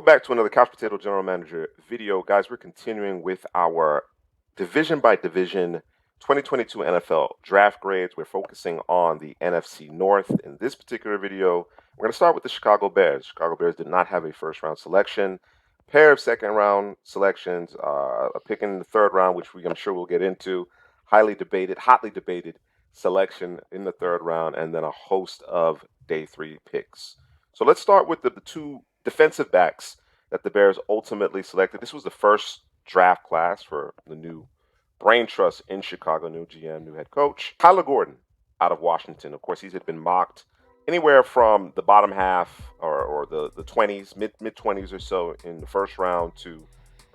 back to another Couch Potato General Manager video. Guys, we're continuing with our division by division 2022 NFL draft grades. We're focusing on the NFC North. In this particular video, we're going to start with the Chicago Bears. Chicago Bears did not have a first-round selection. Pair of second-round selections, a pick in the third round, which I'm sure we'll get into. Hotly debated selection in the third round, and then a host of day three picks. So let's start with the two defensive backs that the Bears ultimately selected. This was the first draft class for the new brain trust in Chicago, new GM, new head coach. Kyler Gordon out of Washington. Of course, he's had been mocked anywhere from the bottom half or the 20s, mid-20s or so in the first round to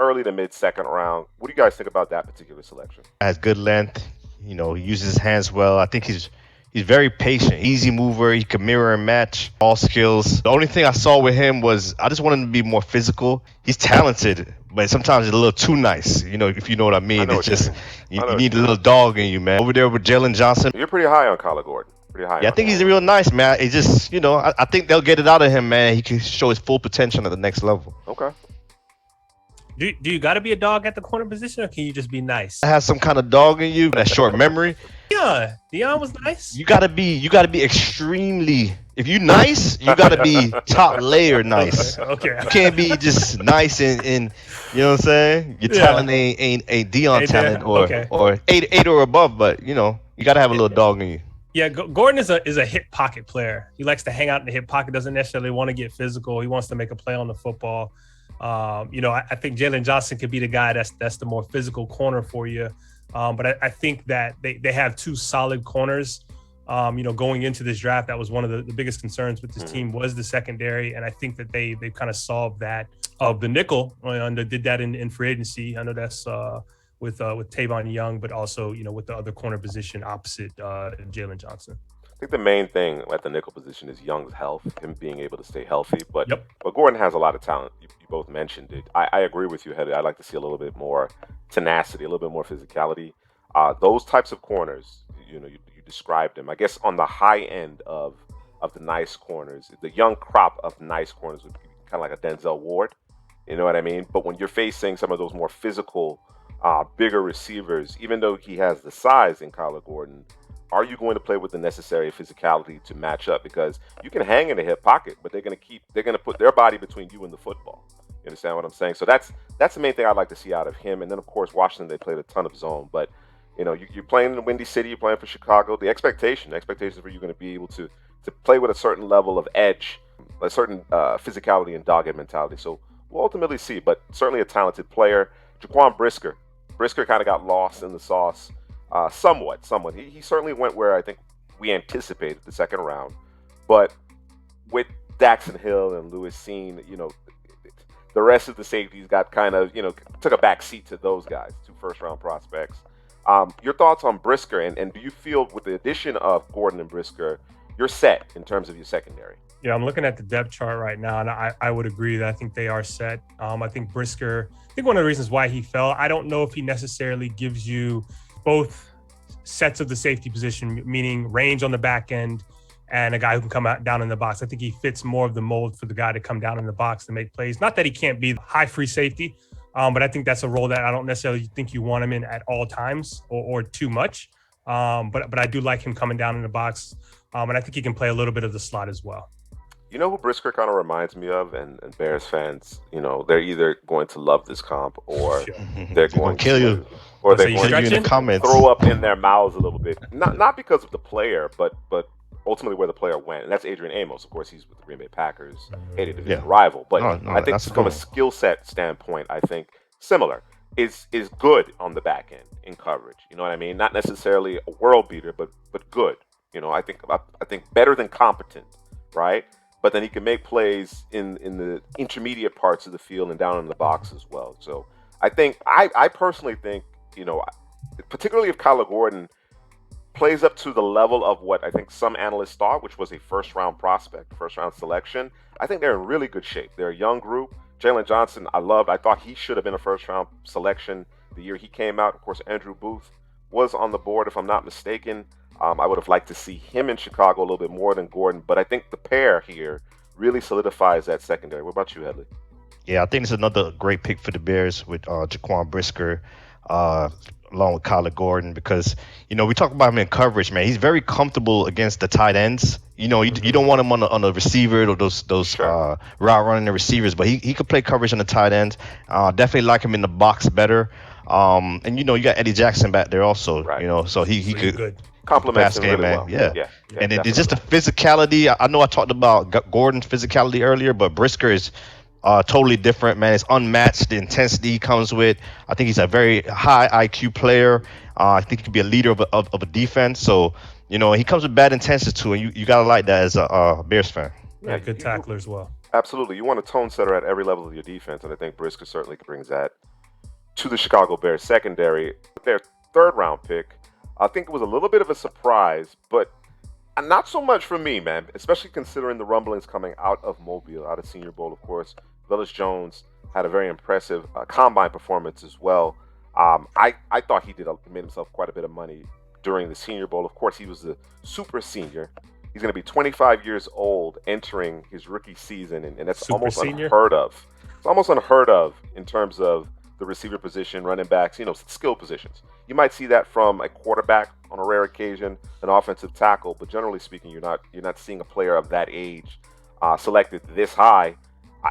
early to mid-second round. What do you guys think about that particular selection? Has good length. He uses his hands well. I think he's very patient, easy mover. He can mirror and match all skills. The only thing I saw with him was I just want him to be more physical. He's talented, but sometimes it's a little too nice. If you know what I mean. It's just you need a little dog in you, man. Over there with Jalen Johnson. You're pretty high on Kyler Gordon. Yeah, I think he's real nice, man. It's just, I think they'll get it out of him, man. He can show his full potential at the next level. Okay. Do you got to be a dog at the corner position, or can you just be nice? It has some kind of dog in you, that short memory. Yeah, Deion was nice. You gotta be extremely. If you nice, you gotta be top layer nice. Okay. You can't be just nice and you know what I'm saying. Your talent ain't Deion talent or eight or above, but you gotta have a little dog in you. Yeah, Gordon is a hip pocket player. He likes to hang out in the hip pocket. Doesn't necessarily want to get physical. He wants to make a play on the football. I think Jalen Johnson could be the guy that's the more physical corner for you. But I think that they have two solid corners. Going into this draft, that was one of the biggest concerns with this team was the secondary, and I think that they kind of solved that. Of the nickel, and they did that in free agency. I know that's with Tavon Young, but also with the other corner position opposite Jalen Johnson. I think the main thing at the nickel position is Young's health, him being able to stay healthy. But Gordon has a lot of talent. You both mentioned it. I agree with you, Heather. I'd like to see a little bit more tenacity, a little bit more physicality. Those types of corners, you described them. I guess on the high end of the nice corners, the young crop of nice corners would be kind of like a Denzel Ward. You know what I mean? But when you're facing some of those more physical, bigger receivers, even though he has the size in Kyler Gordon, are you going to play with the necessary physicality to match up? Because you can hang in the hip pocket, but they're going to put their body between you and the football. You understand what I'm saying? So that's the main thing I'd like to see out of him. And then of course Washington, they played a ton of zone, but you're playing in the Windy City, you're playing for Chicago. The expectations for you going to be able to play with a certain level of edge, a certain physicality and dogged mentality. So we'll ultimately see, but certainly a talented player. Jaquan Brisker kind of got lost in the sauce. Somewhat. He certainly went where I think we anticipated the second round, but with Daxton Hill and Lewis Cine, the rest of the safeties got kind of, took a back seat to those guys, two first-round prospects. Your thoughts on Brisker, and do you feel with the addition of Gordon and Brisker, you're set in terms of your secondary? Yeah, I'm looking at the depth chart right now, and I would agree that I think they are set. I think Brisker, one of the reasons why he fell, I don't know if he necessarily gives you both sets of the safety position, meaning range on the back end and a guy who can come out down in the box. I think he fits more of the mold for the guy to come down in the box to make plays. Not that he can't be high free safety, but I think that's a role that I don't necessarily think you want him in at all times or too much. But I do like him coming down in the box, and I think he can play a little bit of the slot as well. You know who Brisker kind of reminds me of, and Bears fans, they're either going to love this comp or they're going to kill you, or they're going to throw up in their mouths a little bit. Not because of the player, but ultimately where the player went, and that's Adrian Amos. Of course, he's with the Green Bay Packers, a division rival. But I think from a skill set standpoint, I think similar is good on the back end in coverage. You know what I mean? Not necessarily a world beater, but good. I think better than competent, right? But then he can make plays in the intermediate parts of the field and down in the box as well. So I personally think, particularly if Kyler Gordon plays up to the level of what I think some analysts thought, which was a first-round prospect, first-round selection, I think they're in really good shape. They're a young group. Jalen Johnson, I thought he should have been a first-round selection the year he came out. Of course, Andrew Booth was on the board, if I'm not mistaken. I would have liked to see him in Chicago a little bit more than Gordon, but I think the pair here really solidifies that secondary. What about you, Headley? Yeah, I think it's another great pick for the Bears with Jaquan Brisker, uh, along with Kyler Gordon, because we talk about him in coverage, man. He's very comfortable against the tight ends. You don't want him on the receiver or those Sure. route running the receivers, but he could play coverage on the tight end. Definitely like him in the box better. And you got Eddie Jackson back there also. Right. So he So you're could good. Complements pass him game, really man. well. Yeah. Yeah. And it's just the Definitely. physicality. I know I talked about Gordon's physicality earlier, but Brisker is totally different, man. It's unmatched. The intensity he comes with. I think he's a very high IQ player. I think he could be a leader of a defense. So, he comes with bad intentions too, and you gotta like that as a Bears fan. Yeah, good tackler as well. Absolutely. You want a tone setter at every level of your defense, and I think Brisker certainly brings that to the Chicago Bears secondary. Their third round pick, I think it was a little bit of a surprise, but not so much for me, man, especially considering the rumblings coming out of Mobile, out of Senior Bowl, of course. Velus Jones had a very impressive combine performance as well. I thought he made himself quite a bit of money during the Senior Bowl. Of course, he was the super senior. He's going to be 25 years old entering his rookie season, and that's Super almost senior? unheard of. It's almost unheard of in terms of the receiver position, running backs, skill positions. You might see that from a quarterback on a rare occasion, an offensive tackle, but generally speaking, you're not seeing a player of that age selected this high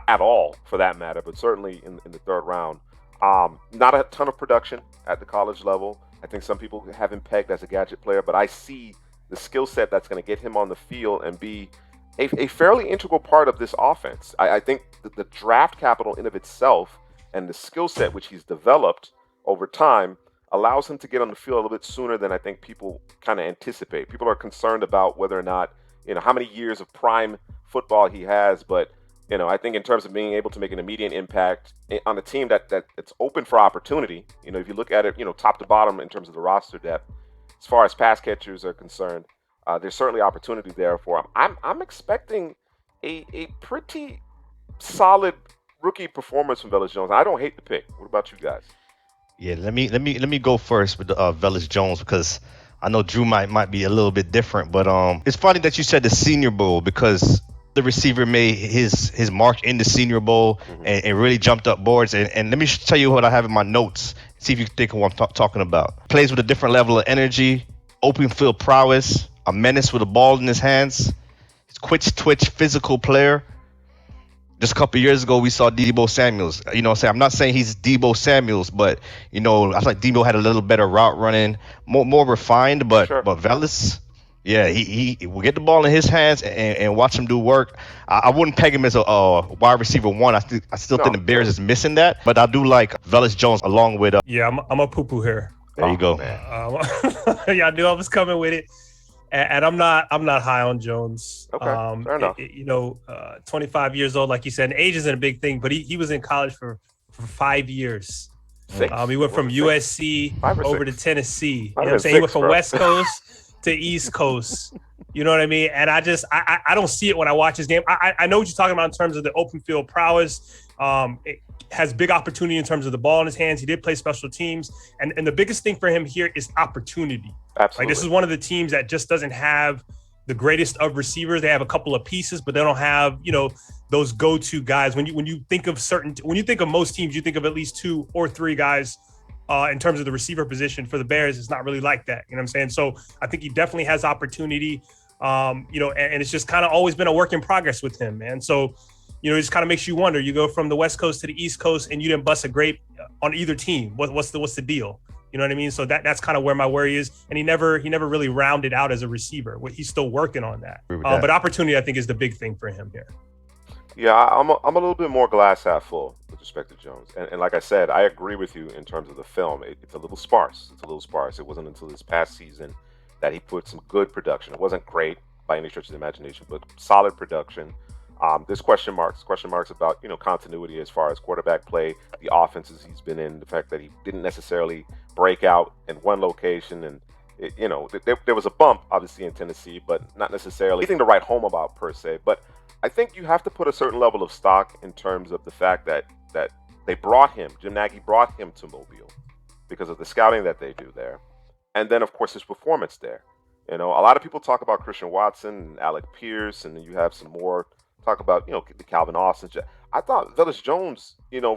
at all, for that matter. But certainly in the third round, not a ton of production at the college level. I think some people have him pegged as a gadget player, but I see the skill set that's going to get him on the field and be a fairly integral part of this offense. I think the draft capital in of itself and the skill set which he's developed over time allows him to get on the field a little bit sooner than I think people kind of anticipate. People are concerned about whether or not, how many years of prime football he has, but I think in terms of being able to make an immediate impact on a team that's open for opportunity, if you look at it, top to bottom in terms of the roster depth, as far as pass catchers are concerned, there's certainly opportunity there for him. I'm expecting a pretty solid rookie performance from Velus Jones. I don't hate the pick. What about you guys? Yeah, let me go first with Velus Jones, because I know Drew might be a little bit different, but it's funny that you said the Senior Bowl, because the receiver made his mark in the Senior Bowl and really jumped up boards. And let me tell you what I have in my notes. See if you think of what I'm talking about. Plays with a different level of energy, open field prowess, a menace with a ball in his hands. He's quick twitch, physical player. Just a couple of years ago, we saw Deebo Samuels. I'm not saying he's Deebo Samuels, but I feel like Deebo had a little better route running, more refined. But Sure. but Velus, yeah, he will get the ball in his hands and watch him do work. I wouldn't peg him as a wide receiver one. I still think the Bears is missing that, but I do like Velus Jones along with. Yeah, I'm a poo-poo here. There you go. Yeah, I knew I was coming with it. And I'm not high on Jones. Okay, fair enough. 25 years old, like you said, and age isn't a big thing, but he was in college for 5 years. 6. He went from USC over to Tennessee. You know what I'm saying? He went from West Coast to East Coast. You know what I mean? And I don't see it when I watch his game. I know what you're talking about in terms of the open field prowess. It has big opportunity in terms of the ball in his hands. He did play special teams. And the biggest thing for him here is opportunity. Absolutely. Like, this is one of the teams that just doesn't have the greatest of receivers. They have a couple of pieces, but they don't have, those go-to guys. When you think of most teams, you think of at least 2 or 3 guys in terms of the receiver position. For the Bears, it's not really like that. You know what I'm saying? So I think he definitely has opportunity, and it's just kind of always been a work in progress with him, man. So, it just kind of makes you wonder. You go from the West Coast to the East Coast and you didn't bust a grape on either team. What's the deal? You know what I mean? So that's kind of where my worry is. And he never really rounded out as a receiver. He's still working on that. But opportunity, I think, is the big thing for him here. Yeah, I'm a little bit more glass half full with respect to Jones. And like I said, I agree with you in terms of the film. It's a little sparse. It wasn't until this past season that he put some good production. It wasn't great by any stretch of the imagination, but solid production. There's question marks about, continuity as far as quarterback play, the offenses he's been in, the fact that he didn't necessarily break out in one location. And, there was a bump, obviously, in Tennessee, but not necessarily anything to write home about per se. But I think you have to put a certain level of stock in terms of the fact that Jim Nagy brought him to Mobile because of the scouting that they do there. And then, of course, his performance there. A lot of people talk about Christian Watson and Alec Pierce, and then you have some more talk about, the Calvin Austin. I thought Velus Jones,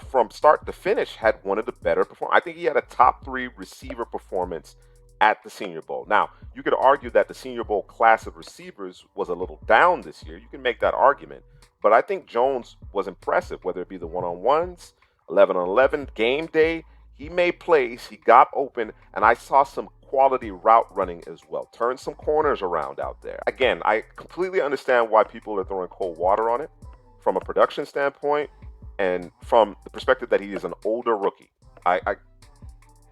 from start to finish, had one of the better performances. I think he had a top 3 receiver performance at the Senior Bowl. Now, you could argue that the Senior Bowl class of receivers was a little down this year. You can make that argument. But I think Jones was impressive, whether it be the one-on-ones, 11-on-11, game day. He made plays, he got open, and I saw some quality route running as well. Turned some corners around out there. Again, I completely understand why people are throwing cold water on it from a production standpoint and from the perspective that he is an older rookie. I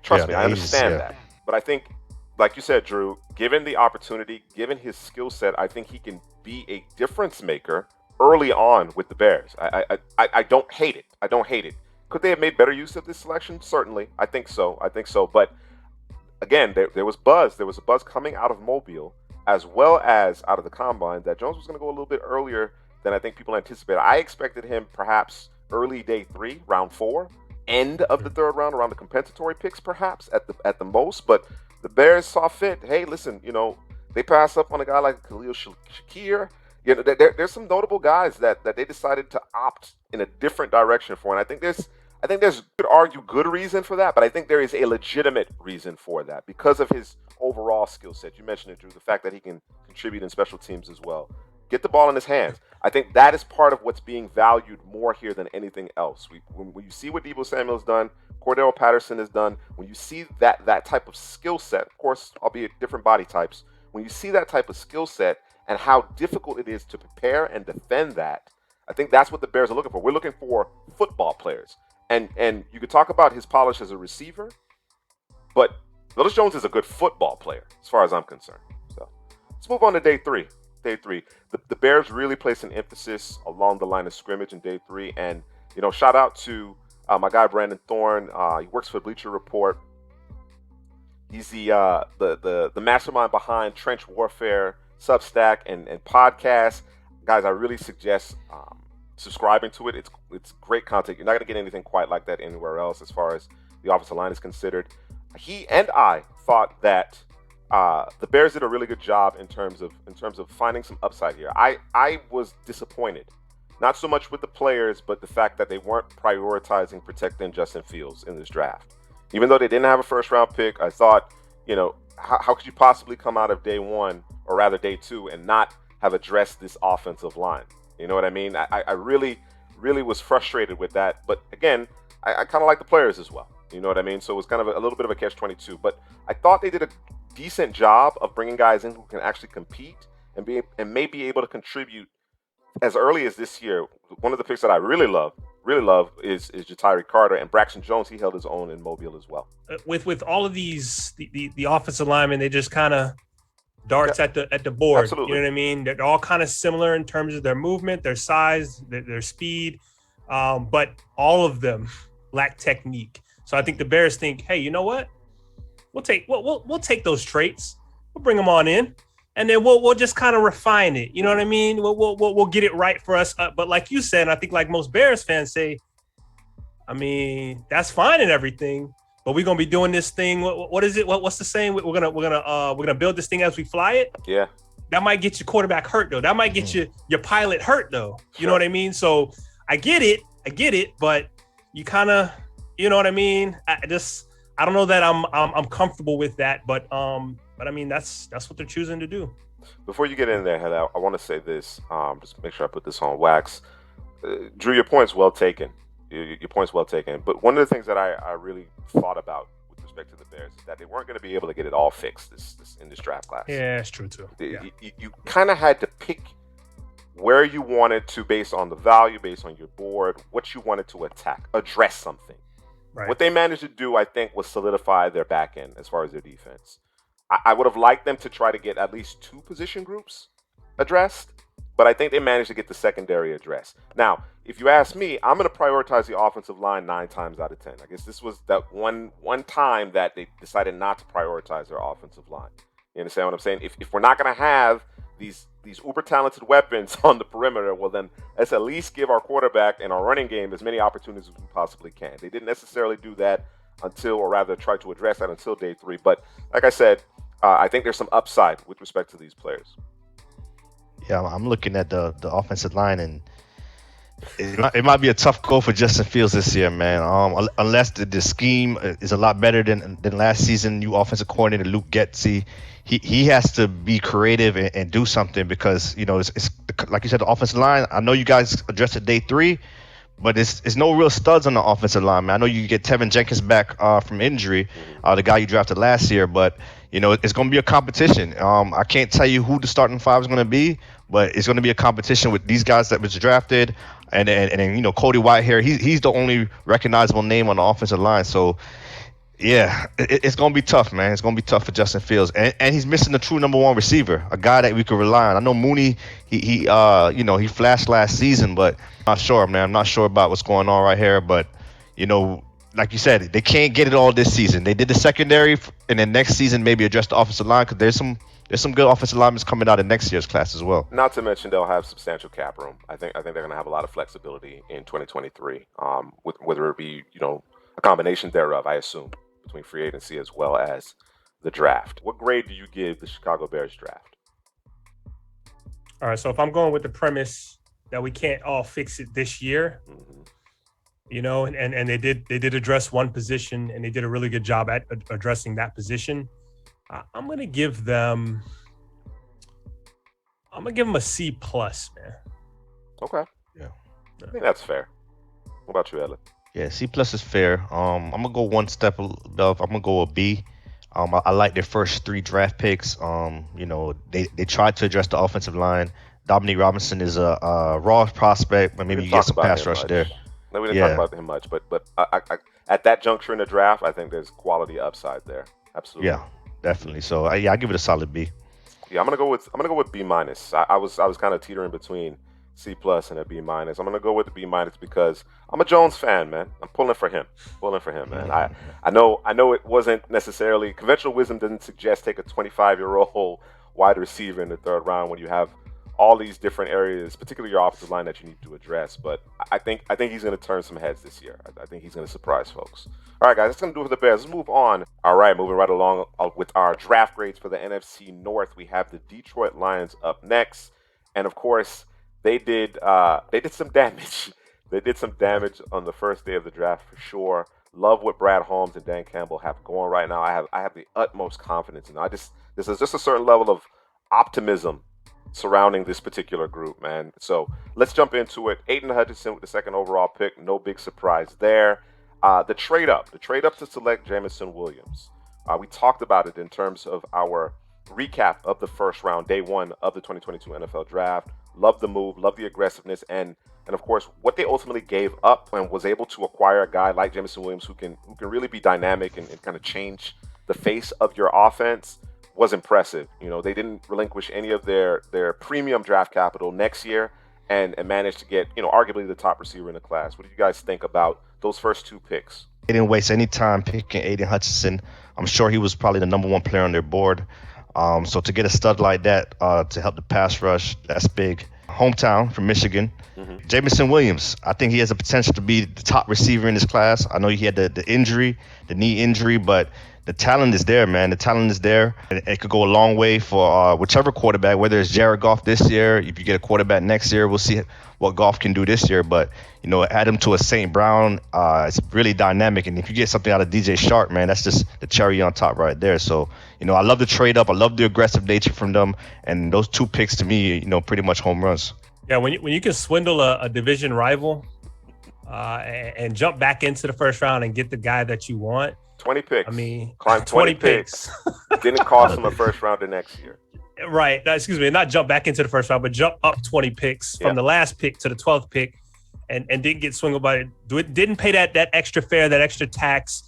trust me, I understand that. But I think, like you said, Drew, given the opportunity, given his skill set, I think he can be a difference maker early on with the Bears. I don't hate it. I don't hate it. Could they have made better use of this selection? Certainly. I think so. But again, there was buzz. There was a buzz coming out of Mobile as well as out of the Combine that Jones was going to go a little bit earlier than I think people anticipated. I expected him perhaps early day 3, round 4, end of the 3rd round, around the compensatory picks perhaps at the most. But the Bears saw fit. Hey, listen, they passed up on a guy like Khalil Shakir. There's some notable guys that they decided to opt in a different direction for, and I think there's could argue good reason for that, but I think there is a legitimate reason for that because of his overall skill set. You mentioned it, Drew, the fact that he can contribute in special teams as well. Get the ball in his hands. I think that is part of what's being valued more here than anything else. When you see what Deebo Samuel's done, Cordell Patterson has done, when you see that type of skill set, of course, albeit different body types, when you see that type of skill set and how difficult it is to prepare and defend that, I think that's what the Bears are looking for. We're looking for football players. And you could talk about his polish as a receiver, but Velus Jones is a good football player as far as I'm concerned. So let's move on to day 3. Day 3. The Bears really placed an emphasis along the line of scrimmage in day 3. And, shout out to my guy, Brandon Thorne. He works for Bleacher Report. He's the mastermind behind Trench Warfare, Substack, and podcast. Guys, I really suggest subscribing to it. It's great content. You're not going to get anything quite like that anywhere else as far as the offensive line is considered. He and I thought that the Bears did a really good job in terms of finding some upside here. I was disappointed, not so much with the players, but the fact that they weren't prioritizing protecting Justin Fields in this draft. Even though they didn't have a first-round pick, I thought, how could you possibly come out of day 1, or rather day 2, and not have addressed this offensive line? You know what I mean? I really, really was frustrated with that. But again, I kind of like the players as well. You know what I mean? So it was kind of a little bit of a catch-22. But I thought they did a decent job of bringing guys in who can actually compete and may be able to contribute as early as this year. One of the picks that I really love is Ja'Tyre Carter, and Braxton Jones. He held his own in Mobile as well. With all of these, the offensive linemen, they just kind of darts at the board. Absolutely. You know what I mean? They're all kind of similar in terms of their movement, their size, their speed, but all of them lack technique. So I think the Bears think, hey, you know what? We'll take those traits. We'll bring them on in, and then we'll just kind of refine it. You know what I mean? We'll get it right for us. But like you said, I think like most Bears fans say, I mean, that's fine and everything, but we're gonna be doing this thing. What is it? What's the saying? We're gonna build this thing as we fly it. Yeah. That might get your quarterback hurt though. That might get your pilot hurt though. You know what I mean? So I get it, but you kind of, you know what I mean? I don't know that I'm comfortable with that, but I mean that's what they're choosing to do. Before you get in there, Head, I want to say this. Just make sure I put this on wax. Drew, your point's well taken. Your point's well taken. But one of the things that I really thought about with respect to the Bears is that they weren't going to be able to get it all fixed in this draft class. Yeah, it's true too. You kind of had to pick where you wanted to, based on the value, based on your board, what you wanted to address something. Right. What they managed to do, I think, was solidify their back end as far as their defense. I would have liked them to try to get at least 2 position groups addressed, but I think they managed to get the secondary addressed. Now, if you ask me, I'm going to prioritize the offensive line 9 times out of 10. I guess this was that one time that they decided not to prioritize their offensive line. You understand what I'm saying? If we're not going to have these uber talented weapons on the perimeter, well then let's at least give our quarterback and our running game as many opportunities as we possibly can. They didn't necessarily do that until, or rather try to address that until day 3. But like I said, I think there's some upside with respect to these players. Yeah, I'm looking at the offensive line, and It might be a tough goal for Justin Fields this year, man. Unless the scheme is a lot better than last season. New offensive coordinator Luke Getsy, he has to be creative and do something because it's like you said, the offensive line. I know you guys addressed it day 3, but it's no real studs on the offensive line, man. I know you get Tevin Jenkins back from injury, the guy you drafted last year, but it's going to be a competition. I can't tell you who the starting 5 is going to be, but it's going to be a competition with these guys that was drafted, and then Cody Whitehair. He's the only recognizable name on the offensive line. So yeah, it's going to be tough, man. It's going to be tough for Justin Fields, and he's missing the true number 1 receiver, a guy that we could rely on. I know Mooney, he flashed last season, but I'm not sure, man. I'm not sure about what's going on right here, but like you said, they can't get it all this season. They did the secondary, and then next season maybe address the offensive line because there's some good offensive linemen coming out of next year's class as well. Not to mention they'll have substantial cap room. I think they're going to have a lot of flexibility in 2023, with whether it be a combination thereof, I assume, between free agency as well as the draft. What grade do you give the Chicago Bears draft? All right, so if I'm going with the premise that we can't all fix it this year, and they did address one position, and they did a really good job at addressing that position. I'm gonna give them a C plus, man. Okay. Yeah. I think that's fair. What about you, Ellen? Yeah, C plus is fair. I'm gonna go one step above. I'm gonna go a B. I like their first 3 draft picks. They tried to address the offensive line. Dominique Robinson is a raw prospect, but maybe you get some pass rush there. No, we didn't talk about him much, but I, at that juncture in the draft, I think there's quality upside there. Absolutely. Yeah, definitely. So I give it a solid B. Yeah, I'm gonna go with B minus. I was kind of teetering between C plus and a B minus. I'm gonna go with the B minus because I'm a Jones fan, man. I'm pulling for him, man. I know it wasn't necessarily conventional wisdom doesn't suggest take a 25-year-old wide receiver in the 3rd round when you have all these different areas, particularly your offensive line, that you need to address. But I think he's going to turn some heads this year. I think he's going to surprise folks. All right, guys, that's going to do it for the Bears. Let's move on. All right, moving right along with our draft grades for the NFC North. We have the Detroit Lions up next, and of course, they did some damage. They did some damage on the first day of the draft for sure. Love what Brad Holmes and Dan Campbell have going right now. I have the utmost confidence in. This is just a certain level of optimism surrounding this particular group, man. So let's jump into it. Aiden Hutchinson with the 2nd overall pick. No big surprise there. The trade up to select Jameson Williams. We talked about it in terms of our recap of the first round, day 1 of the 2022 NFL draft. Love the move, love the aggressiveness, and of course what they ultimately gave up and was able to acquire a guy like Jameson Williams who can really be dynamic and kind of change the face of your offense was impressive. They didn't relinquish any of their premium draft capital next year and managed to get, arguably the top receiver in the class. What do you guys think about those first 2 picks? They didn't waste any time picking Aiden Hutchinson. I'm sure he was probably the number 1 player on their board. So to get a stud like that to help the pass rush, that's big. Hometown from Michigan. Mm-hmm. Jameson Williams, I think he has the potential to be the top receiver in this class. I know he had the knee injury, but the talent is there, man. The talent is there. It could go a long way for whichever quarterback, whether it's Jared Goff this year, if you get a quarterback next year, we'll see what Goff can do this year. But, add him to a St. Brown, it's really dynamic. And if you get something out of DJ Shark, man, that's just the cherry on top right there. So, I love the trade up. I love the aggressive nature from them. And those 2 picks to me, pretty much home runs. Yeah, when you can swindle a division rival and jump back into the first round and get the guy that you want. 20 picks. I mean, climbed 20 picks. Didn't cost him a first rounder next year. Right. Excuse me. Not jump back into the first round, but jump up 20 picks from the last pick to the 12th pick and didn't get swindled by it. Didn't pay that extra fare, that extra tax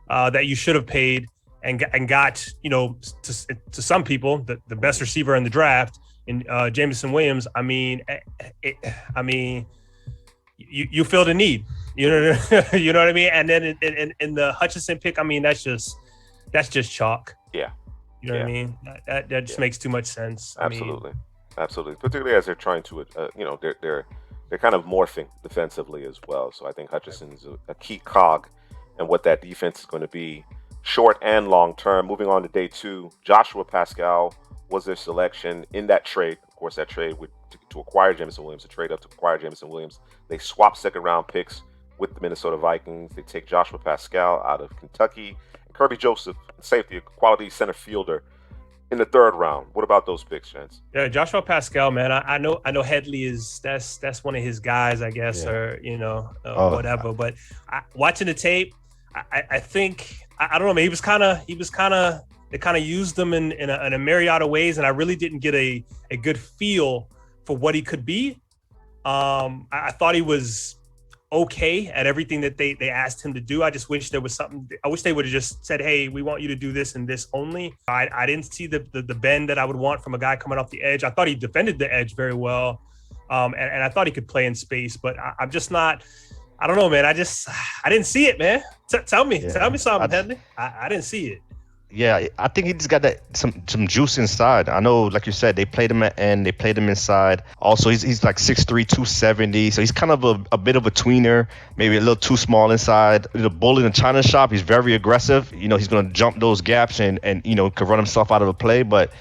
that you should have paid and got, to some people, the best receiver in the draft in Jameson Williams. I mean, you feel the need. You know what I mean? And then in the Hutchinson pick, I mean, that's just chalk. Yeah. You know what I mean? That just makes too much sense. Absolutely. Absolutely. Particularly as they're trying to, they're kind of morphing defensively as well. So I think Hutchinson is a key cog in what that defense is going to be short and long term. Moving on to day 2, Joshua Pascal was their selection in that trade. Of course, that trade to acquire Jameson Williams, to trade up to acquire Jameson Williams. They swap second-round picks with the Minnesota Vikings. They take Joshua Pascal out of Kentucky, and Kirby Joseph, safety, a quality center fielder, in the third round. What about those picks, Chance? Yeah, Joshua Pascal, man. I know Headley is that's one of his guys, I guess, or whatever. But watching the tape, I think I don't know, man. He was kind of they kind of used him in a myriad of ways, and I really didn't get a good feel for what he could be. I thought he was okay at everything that they asked him to do. I just wish there was something. I wish they would have just said, hey, we want you to do this and this only. I didn't see the bend that I would want from a guy coming off the edge. I thought he defended the edge very well. And I thought he could play in space, but I'm just not, I don't know, man. I didn't see it, man. Tell me something, Headley. I didn't see it. Yeah, I think he just got that some juice inside. I know, like you said, they played him at end, they played him inside. Also, he's like 6'3", 270, so he's kind of a bit of a tweener, maybe a little too small inside. He's a bull in the china shop. He's very aggressive. He's going to jump those gaps and could run himself out of a play. But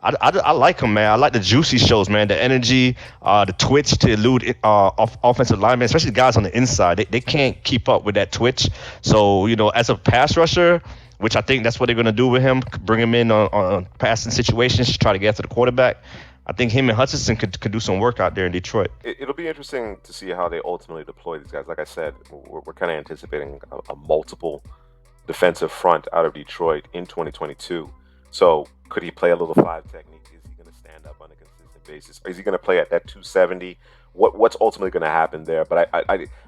I like him, man. I like the juice he shows, man. The energy, the twitch to elude offensive linemen, especially guys on the inside. They can't keep up with that twitch. So, as a pass rusher, which I think that's what they're going to do with him, bring him in on passing situations to try to get after the quarterback. I think him and Hutchinson could do some work out there in Detroit. It'll be interesting to see how they ultimately deploy these guys. Like I said, we're kind of anticipating a multiple defensive front out of Detroit in 2022. So could he play a little 5 technique? Is he going to stand up on a consistent basis? Or is he going to play at that 270? What's ultimately going to happen there? But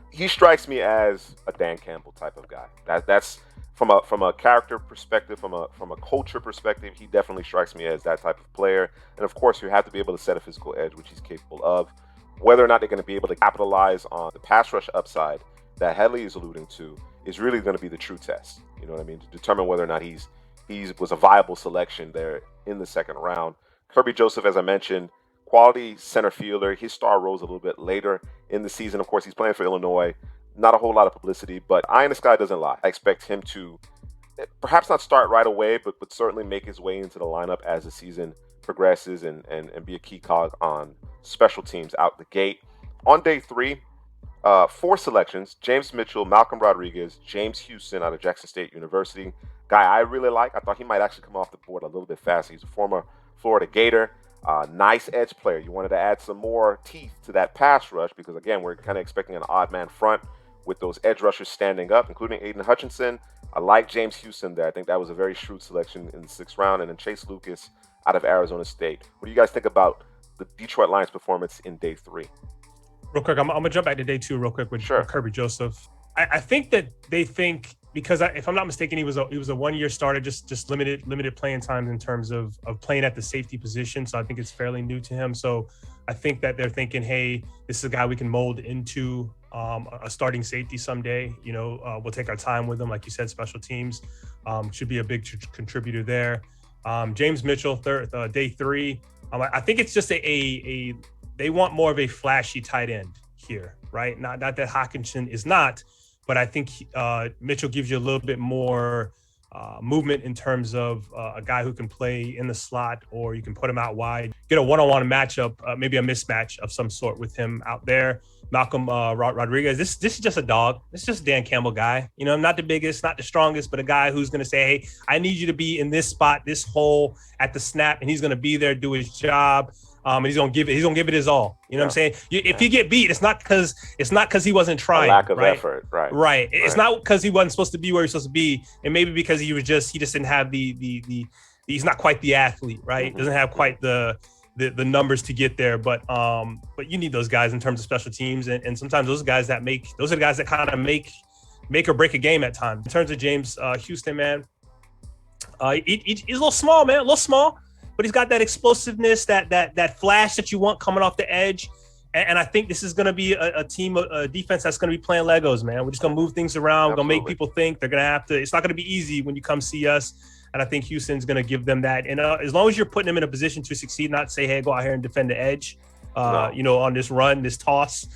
he strikes me as a Dan Campbell type of guy. That's from a character perspective, from a culture perspective, he definitely strikes me as that type of player. And of course, you have to be able to set a physical edge, which he's capable of. Whether or not they're going to be able to capitalize on the pass rush upside that Headley is alluding to is really going to be the true test. You know what I mean? To determine whether or not he was a viable selection there in the second round. Kirby Joseph, as I mentioned, quality center fielder. His star rose a little bit later in the season. Of course, he's playing for Illinois. Not a whole lot of publicity, but eye in the sky doesn't lie. I expect him to perhaps not start right away, but certainly make his way into the lineup as the season progresses and be a key cog on special teams out the gate. On day 3, 4 selections: James Mitchell, Malcolm Rodriguez, James Houston out of Jackson State University. Guy I really like. I thought he might actually come off the board a little bit fast. He's a former Florida Gator. Nice edge player. You wanted to add some more teeth to that pass rush because, again, we're kind of expecting an odd man front with those edge rushers standing up, including Aiden Hutchinson. I like James Houston there. I think that was a very shrewd selection in the 6th round. And then Chase Lucas out of Arizona State. What do you guys think about the Detroit Lions' performance in day 3? Real quick, I'm going to jump back to day 2 real quick with Kirby Joseph. I think that they think, because if I'm not mistaken, he was a 1-year starter, just limited playing time in terms of playing at the safety position. So I think it's fairly new to him. So I think that they're thinking, hey, this is a guy we can mold into a starting safety someday. We'll take our time with him. Like you said, special teams should be a big contributor there. James Mitchell, day 3. I think it's just they want more of a flashy tight end here, right? Not that Hutchinson is not, but I think Mitchell gives you a little bit more movement in terms of a guy who can play in the slot, or you can put him out wide, get a one-on-one matchup, maybe a mismatch of some sort with him out there. Malcolm Rodriguez, this is just a dog. This is just a Dan Campbell guy. Not the biggest, not the strongest, but a guy who's going to say, hey, I need you to be in this spot, this hole at the snap, and he's going to be there, do his job. And he's gonna give it his all. You know what I'm saying? If you get beat, it's not because he wasn't trying. A lack of right? effort, right? Right. It's not because he wasn't supposed to be where he's supposed to be, and maybe because he just didn't have the he's not quite the athlete, right? Mm-hmm. Doesn't have quite the numbers to get there. But you need those guys in terms of special teams, and sometimes those are the guys that kind of make or break a game at times. In terms of James Houston, man, he's a little small, man, a little small. But he's got that explosiveness, that flash that you want coming off the edge. And I think this is going to be a team, a defense that's going to be playing Legos, man. We're just going to move things around. We're going to make people think. They're going to have to – it's not going to be easy when you come see us. And I think Houston's going to give them that. And as long as you're putting them in a position to succeed, not say, hey, go out here and defend the edge, on this run, this toss,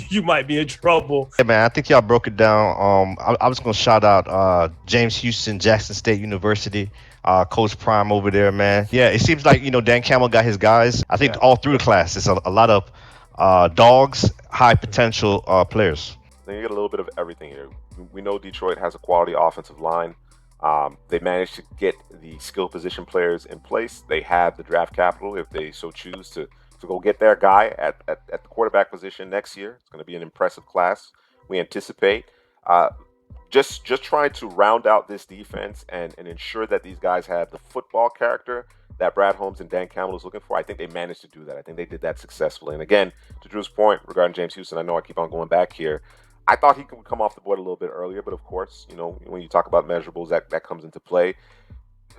you might be in trouble. Yeah, man, I think y'all broke it down. I was going to shout out James Houston, Jackson State University, Coach Prime over there, man. Yeah, it seems like, Dan Campbell got his guys. I think all through the class, it's a lot of dogs, high potential players. Then you get a little bit of everything here. We know Detroit has a quality offensive line. They managed to get the skill position players in place. They have the draft capital if they so choose to go get their guy at the quarterback position next year. It's going to be an impressive class, we anticipate. Just trying to round out this defense and ensure that these guys have the football character that Brad Holmes and Dan Campbell is looking for. I think they managed to do that. I think they did that successfully. And again, to Drew's point regarding James Houston, I know I keep on going back here. I thought he could come off the board a little bit earlier, but of course, when you talk about measurables, that comes into play.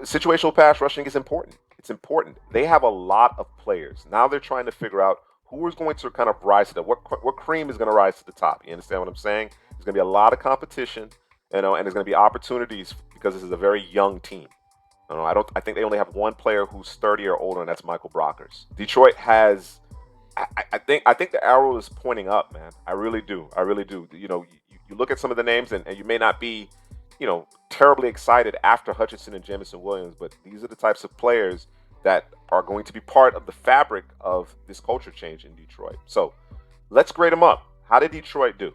Situational pass rushing is important. It's important. They have a lot of players. Now they're trying to figure out who is going to kind of rise to that. What cream is going to rise to the top? You understand what I'm saying? There's going to be a lot of competition, and there's going to be opportunities because this is a very young team. I think they only have one player who's 30 or older, and that's Michael Brockers. Detroit has. I think the arrow is pointing up, man. I really do. You look at some of the names, and you may not be, terribly excited after Hutchinson and Jameson Williams, but these are the types of players that are going to be part of the fabric of this culture change in Detroit. So let's grade them up. How did Detroit do?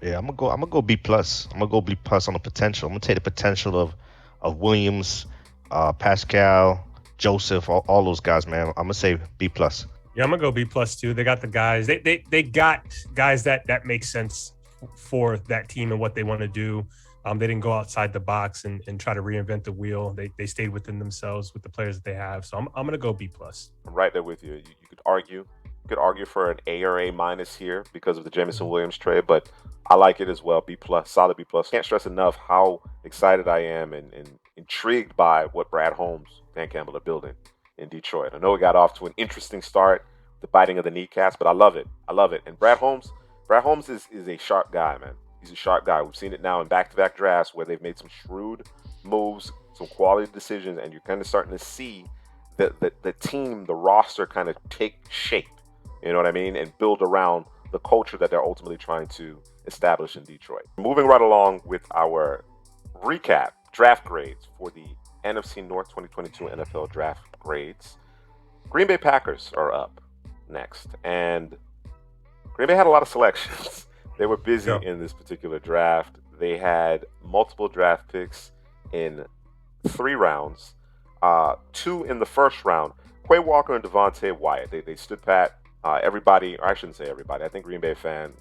Yeah, I'm gonna go B plus. I'm gonna go B plus on the potential. I'm gonna take the potential of Williams, Pascal, Joseph, all those guys, man. I'm gonna say B plus. Yeah, I'm gonna go B plus too. They got the guys. They got guys that make sense for that team and what they want to do. They didn't go outside the box and try to reinvent the wheel. They stayed within themselves with the players that they have. So I'm gonna go B plus. I'm right there with you. You could argue for an A or A minus here because of the Jameson Williams trade, but I like it as well. B plus, solid B plus. Can't stress enough how excited I am and intrigued by what Brad Holmes, Dan Campbell are building in Detroit. I know it got off to an interesting start, the biting of the kneecaps, but I love it. And Brad Holmes is a sharp guy, man. He's a sharp guy. We've seen it now in back-to-back drafts where they've made some shrewd moves, some quality decisions, and you're kind of starting to see the team, the roster kind of take shape, you know what I mean, and build around the culture that they're ultimately trying to establish in Detroit. Moving right along with our recap, draft grades for the NFC North 2022 NFL draft grades. Green Bay Packers are up next, and Green Bay had a lot of selections. They were busy in this particular draft. They had multiple draft picks in 3 rounds, 2 in the first round. Quay Walker and Devonte Wyatt, they stood pat. Everybody, or I shouldn't say everybody, I think Green Bay fan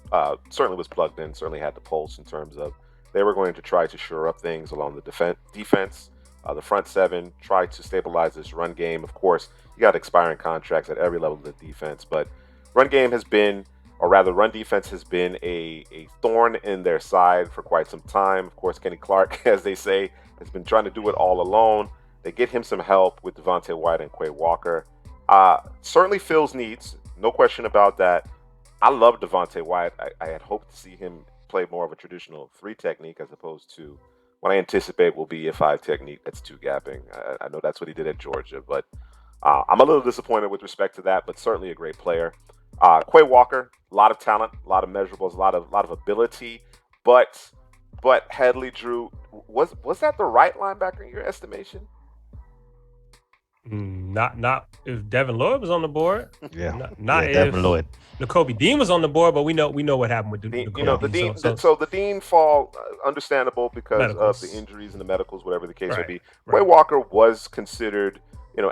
certainly was plugged in, certainly had the pulse in terms of they were going to try to shore up things along the defense, the front 7, try to stabilize this run game. Of course, you got expiring contracts at every level of the defense, but run defense has been a thorn in their side for quite some time. Of course, Kenny Clark, as they say, has been trying to do it all alone. They get him some help with Devonte Wyatt and Quay Walker. Certainly fills needs, no question about that. I love Devonte Wyatt. I had hoped to see him play more of a traditional 3 technique as opposed to what I anticipate will be a 5 technique that's 2 gapping. I know that's what he did at Georgia, but I'm a little disappointed with respect to that, but certainly a great player. Quay Walker, a lot of talent, a lot of measurables, a lot of ability, but Headley, Drew, was that the right linebacker in your estimation? Not if Devin Lloyd was on the board. Yeah, not if Devin Lloyd. Nakobe Dean was on the board, but we know what happened with Dean. So the Dean fall, understandable because medicals. Of the injuries and the medicals, whatever the case may be. Quay Walker was considered,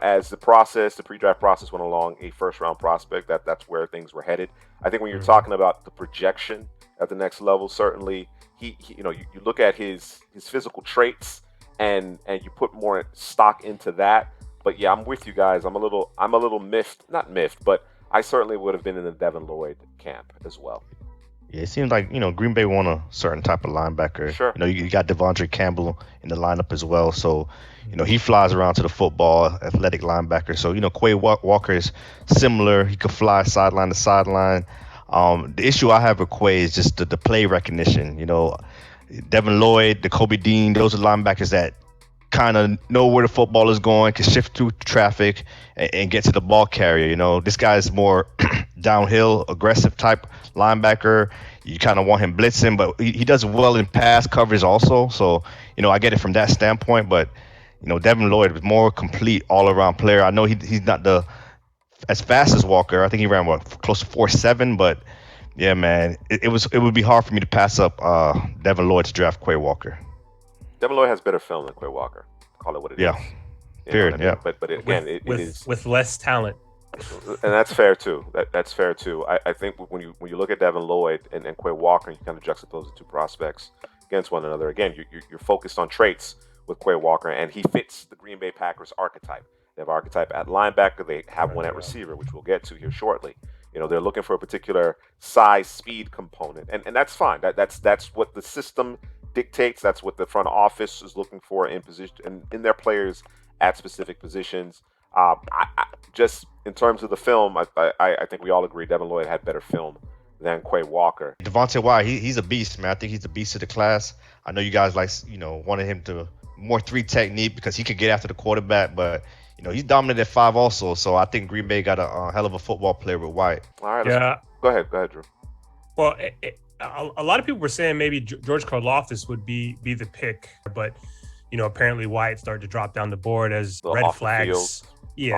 as the pre-draft process went along, a first-round prospect. That's where things were headed. I think when you're talking about the projection at the next level, certainly he you look at his physical traits and you put more stock into that. But yeah, I'm with you guys. I'm a little miffed, not miffed, but I certainly would have been in the Devin Lloyd camp as well. Yeah, it seems like, Green Bay want a certain type of linebacker. Sure. You got Devondre Campbell in the lineup as well. So, he flies around to the football, athletic linebacker. So, Quay Walker is similar. He could fly sideline to sideline. The issue I have with Quay is just the play recognition. Devin Lloyd, Nakobe Dean, those are linebackers that kind of know where the football is going, can shift through traffic and get to the ball carrier. You know, this guy's more downhill, aggressive type linebacker. You kind of want him blitzing, but he does well in pass coverage also. So, you know, I get it from that standpoint. But, you know, Devin Lloyd was more complete all-around player. I know he's not as fast as Walker. I think he ran close to 4.7, but yeah, man, it would be hard for me to pass up Devin Lloyd to draft Quay Walker. Devin Lloyd has better film than Quay Walker. Call it what it is. Yeah. Period. Yeah. But again, it is with less talent. And that's fair too. That's fair too. I think when you look at Devin Lloyd and Quay Walker, you kind of juxtapose the two prospects against one another. Again, you're focused on traits with Quay Walker, and he fits the Green Bay Packers archetype. They have archetype at linebacker. They have one at receiver, which we'll get to here shortly. You know, they're looking for a particular size, speed component, and that's fine. That's what the system dictates. That's what the front office is looking for in position and in their players at specific positions. I just in terms of the film, I think we all agree Devin Lloyd had better film than Quay Walker. Devonte Wyatt, he's a beast, man. I think he's the beast of the class. I know you guys wanted him to more 3 technique because he could get after the quarterback, but you know, he's dominant at 5 also. So I think Green Bay got a hell of a football player with Wyatt. All right. Yeah. Go ahead, Drew. Well, a lot of people were saying maybe George Karlaftis would be the pick, but you know, apparently Wyatt started to drop down the board as red flags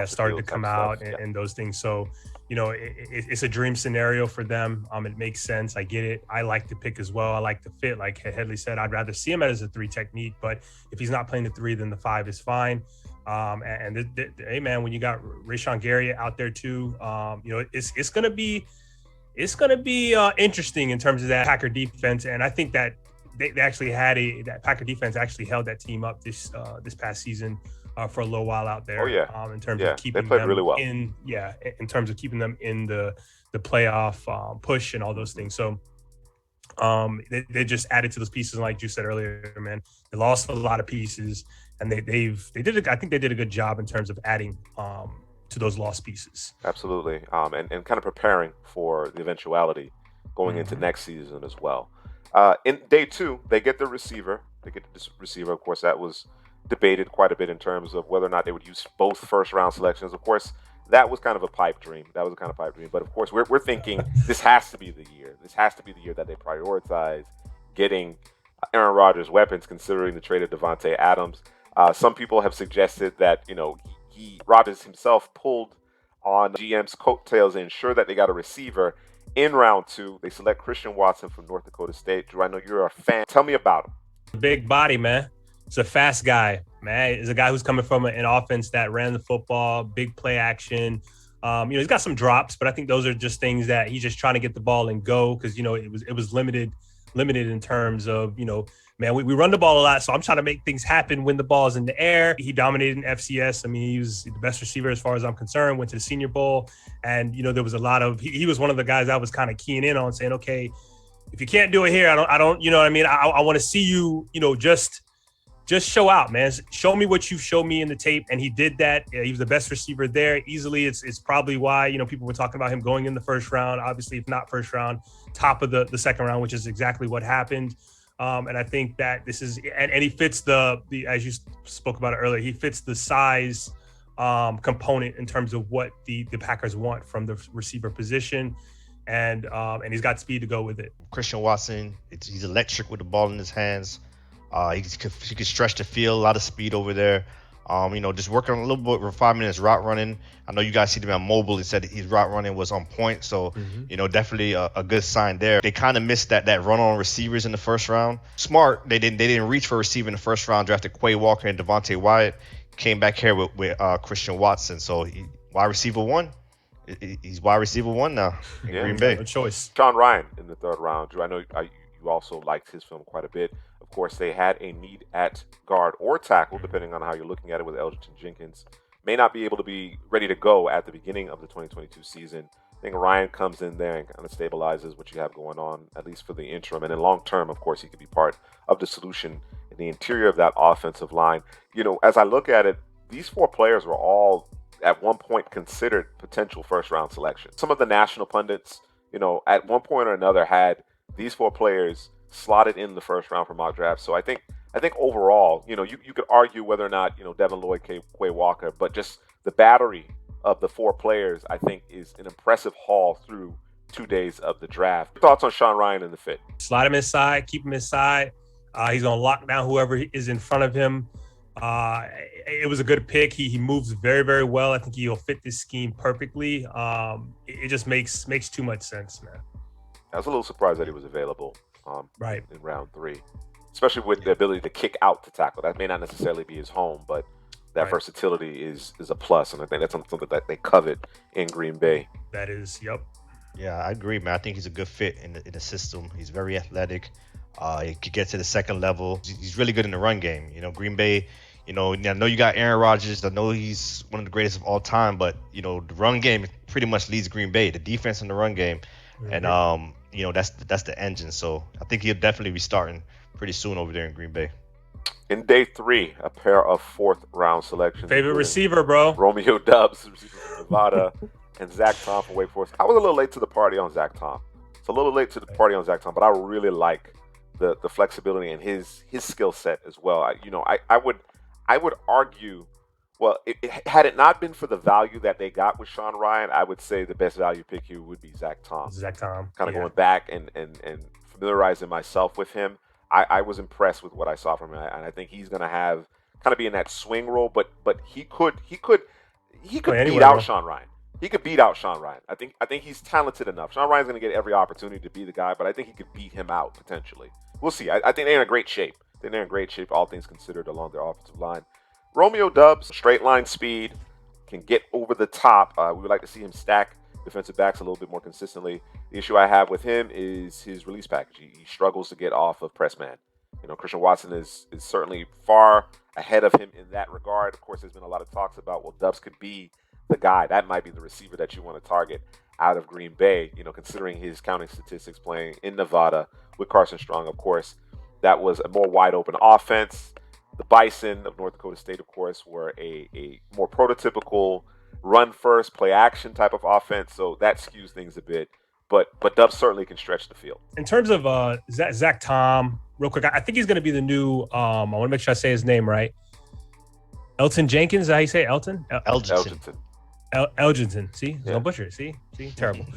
started to come out and those things. So, you know, it's a dream scenario for them. It makes sense. I get it. I like the pick as well. I like the fit. Like Headley said, I'd rather see him as a 3 technique, but if he's not playing the 3, then the 5 is fine. Hey man, when you got Rashawn Gary out there too, you know, it's gonna be interesting in terms of that Packer defense, and I think that they actually had that Packer defense actually held that team up this past season for a little while out there. Oh yeah. In terms of keeping they played them really well. in terms of keeping them in the playoff push and all those things. So they just added to those pieces, and like you said earlier, man, they lost a lot of pieces, and I think they did a good job in terms of adding to those lost pieces. Absolutely, and kind of preparing for the eventuality going into next season as well. In day 2, they get the receiver. Of course, that was debated quite a bit in terms of whether or not they would use both first-round selections. Of course, that was kind of a pipe dream. But of course, we're thinking this has to be the year. This has to be the year that they prioritize getting Aaron Rodgers' weapons, considering the trade of Davante Adams. Some people have suggested that, you know, Rodgers himself pulled on GM's coattails to ensure that they got a receiver. In round 2, they select Christian Watson from North Dakota State. Drew, I know you're a fan. Tell me about him. Big body, man. It's a fast guy, man. He's a guy who's coming from an offense that ran the football, big play action. You know, he's got some drops, but I think those are just things that he's just trying to get the ball and go, because, you know, it was limited in terms of, you know, man, we run the ball a lot, so I'm trying to make things happen when the ball's in the air. He dominated in FCS. I mean, he was the best receiver as far as I'm concerned, went to the Senior Bowl. And, you know, there was a lot of – he was one of the guys I was kind of keying in on, saying, okay, if you can't do it here, I don't you know what I mean? I want to see you, you know, just show out, man. Show me what you've shown me in the tape. And he did that. He was the best receiver there easily. It's probably why, you know, people were talking about him going in the first round. Obviously, if not first round, top of the second round, which is exactly what happened. And I think that this is, and he fits the as you spoke about it earlier, he fits the size component in terms of what the Packers want from the receiver position. And he's got speed to go with it. Christian Watson, he's electric with the ball in his hands. He can stretch the field, a lot of speed over there. You know, just working on a little bit of refinement in his route running. I know you guys see him on mobile. He said his route running was on point. So, you know, definitely a good sign there. They kind of missed that run on receivers in the first round. Smart. They didn't reach for a receiver in the first round. Drafted Quay Walker and Devonte Wyatt. Came back here with Christian Watson. So wide receiver 1. He's wide receiver 1 now in Green Bay. No choice. Sean Ryan in the 3rd round. Drew, I know you also liked his film quite a bit. Of course, they had a need at guard or tackle, depending on how you're looking at it, with Elgton Jenkins. May not be able to be ready to go at the beginning of the 2022 season. I think Ryan comes in there and kind of stabilizes what you have going on, at least for the interim. And then long term, of course, he could be part of the solution in the interior of that offensive line. You know, as I look at it, these 4 players were all at one point considered potential first-round selections. Some of the national pundits, you know, at one point or another had these 4 players slotted in the first round for mock drafts. So I think I think overall, you could argue whether or not, Devin Lloyd, Quay Walker, but just the battery of the 4 players, I think, is an impressive haul through 2 days of the draft. Your thoughts on Sean Ryan and the fit? Slide him inside, keep him inside. He's going to lock down whoever is in front of him. It was a good pick. He moves very, very well. I think he'll fit this scheme perfectly. It just makes too much sense, man. I was a little surprised that he was available right in round 3, especially with the ability to kick out to tackle. That may not necessarily be his home, but that versatility is a plus, and I think that's something that they covet in Green Bay. That is, yep. Yeah, I agree, man. I think he's a good fit in the system. He's very athletic. He could get to the second level. He's really good in the run game. Green Bay, I know you got Aaron Rodgers. I know he's one of the greatest of all time, but, the run game pretty much leads Green Bay. The defense in the run game. And, that's the engine. So I think he'll definitely be starting pretty soon over there in Green Bay. In day 3, a pair of 4th-round selections. Favorite receiver, bro. Romeo Doubs, receiver from Nevada, and Zach Tom from Wake Forest. I was a little late to the party on Zach Tom. It's a little late to the party on Zach Tom, but I really like the flexibility and his skill set as well. I would argue, well, had it not been for the value that they got with Sean Ryan, I would say the best value pick here would be Zach Tom. Kind of going back and familiarizing myself with him. I was impressed with what I saw from him, and I think he's going to have kind of be in that swing role, but he could beat out Sean Ryan. He could beat out Sean Ryan. I think he's talented enough. Sean Ryan's going to get every opportunity to be the guy, but I think he could beat him out potentially. We'll see. I think they're in a great shape. They're in great shape, all things considered, along their offensive line. Romeo Doubs, straight line speed, can get over the top. We would like to see him stack defensive backs a little bit more consistently. The issue I have with him is his release package. He struggles to get off of press man. Christian Watson is certainly far ahead of him in that regard. Of course, there's been a lot of talks about, well, Doubs could be the guy. That might be the receiver that you want to target out of Green Bay, considering his counting statistics playing in Nevada with Carson Strong, of course. That was a more wide open offense. The Bison of North Dakota State, of course, were a more prototypical run first, play action type of offense. So that skews things a bit. But Doubs certainly can stretch the field. In terms of Zach Tom, real quick, I think he's going to be the new, I want to make sure I say his name right. Elton Jenkins, is that how you say it? Elton? Elginson. See? Don't butcher it. See? Terrible.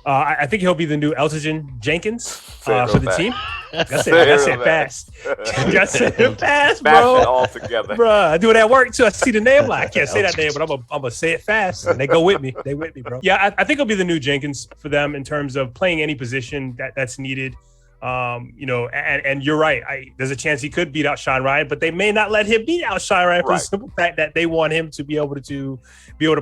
I think he'll be the new Elton Jenkins for the team. That's it fast. That's it fast, bro. Smash it all together. Bro, I do it at work too. I see the name. I can't say that name, but I'm going to say it fast. And they go with me. They with me, bro. Yeah, I think he'll be the new Jenkins for them in terms of playing any position that's needed. And you're right. There's a chance he could beat out Sean Ryan, but they may not let him beat out Sean Ryan for the simple fact that they want him to be able to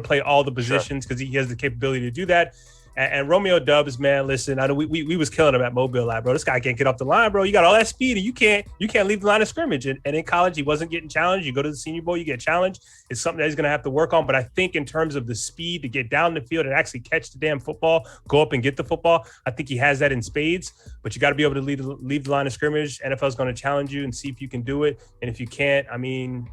play all the positions because he has the capability to do that. And Romeo Doubs, man, listen, I know we was killing him at Mobile Lab, bro. This guy can't get off the line, bro. You got all that speed, and you can't leave the line of scrimmage. And in college, he wasn't getting challenged. You go to the Senior Bowl, you get challenged. It's something that he's going to have to work on. But I think in terms of the speed to get down the field and actually catch the damn football, go up and get the football, I think he has that in spades. But you got to be able to leave the line of scrimmage. NFL's going to challenge you and see if you can do it. And if you can't, I mean,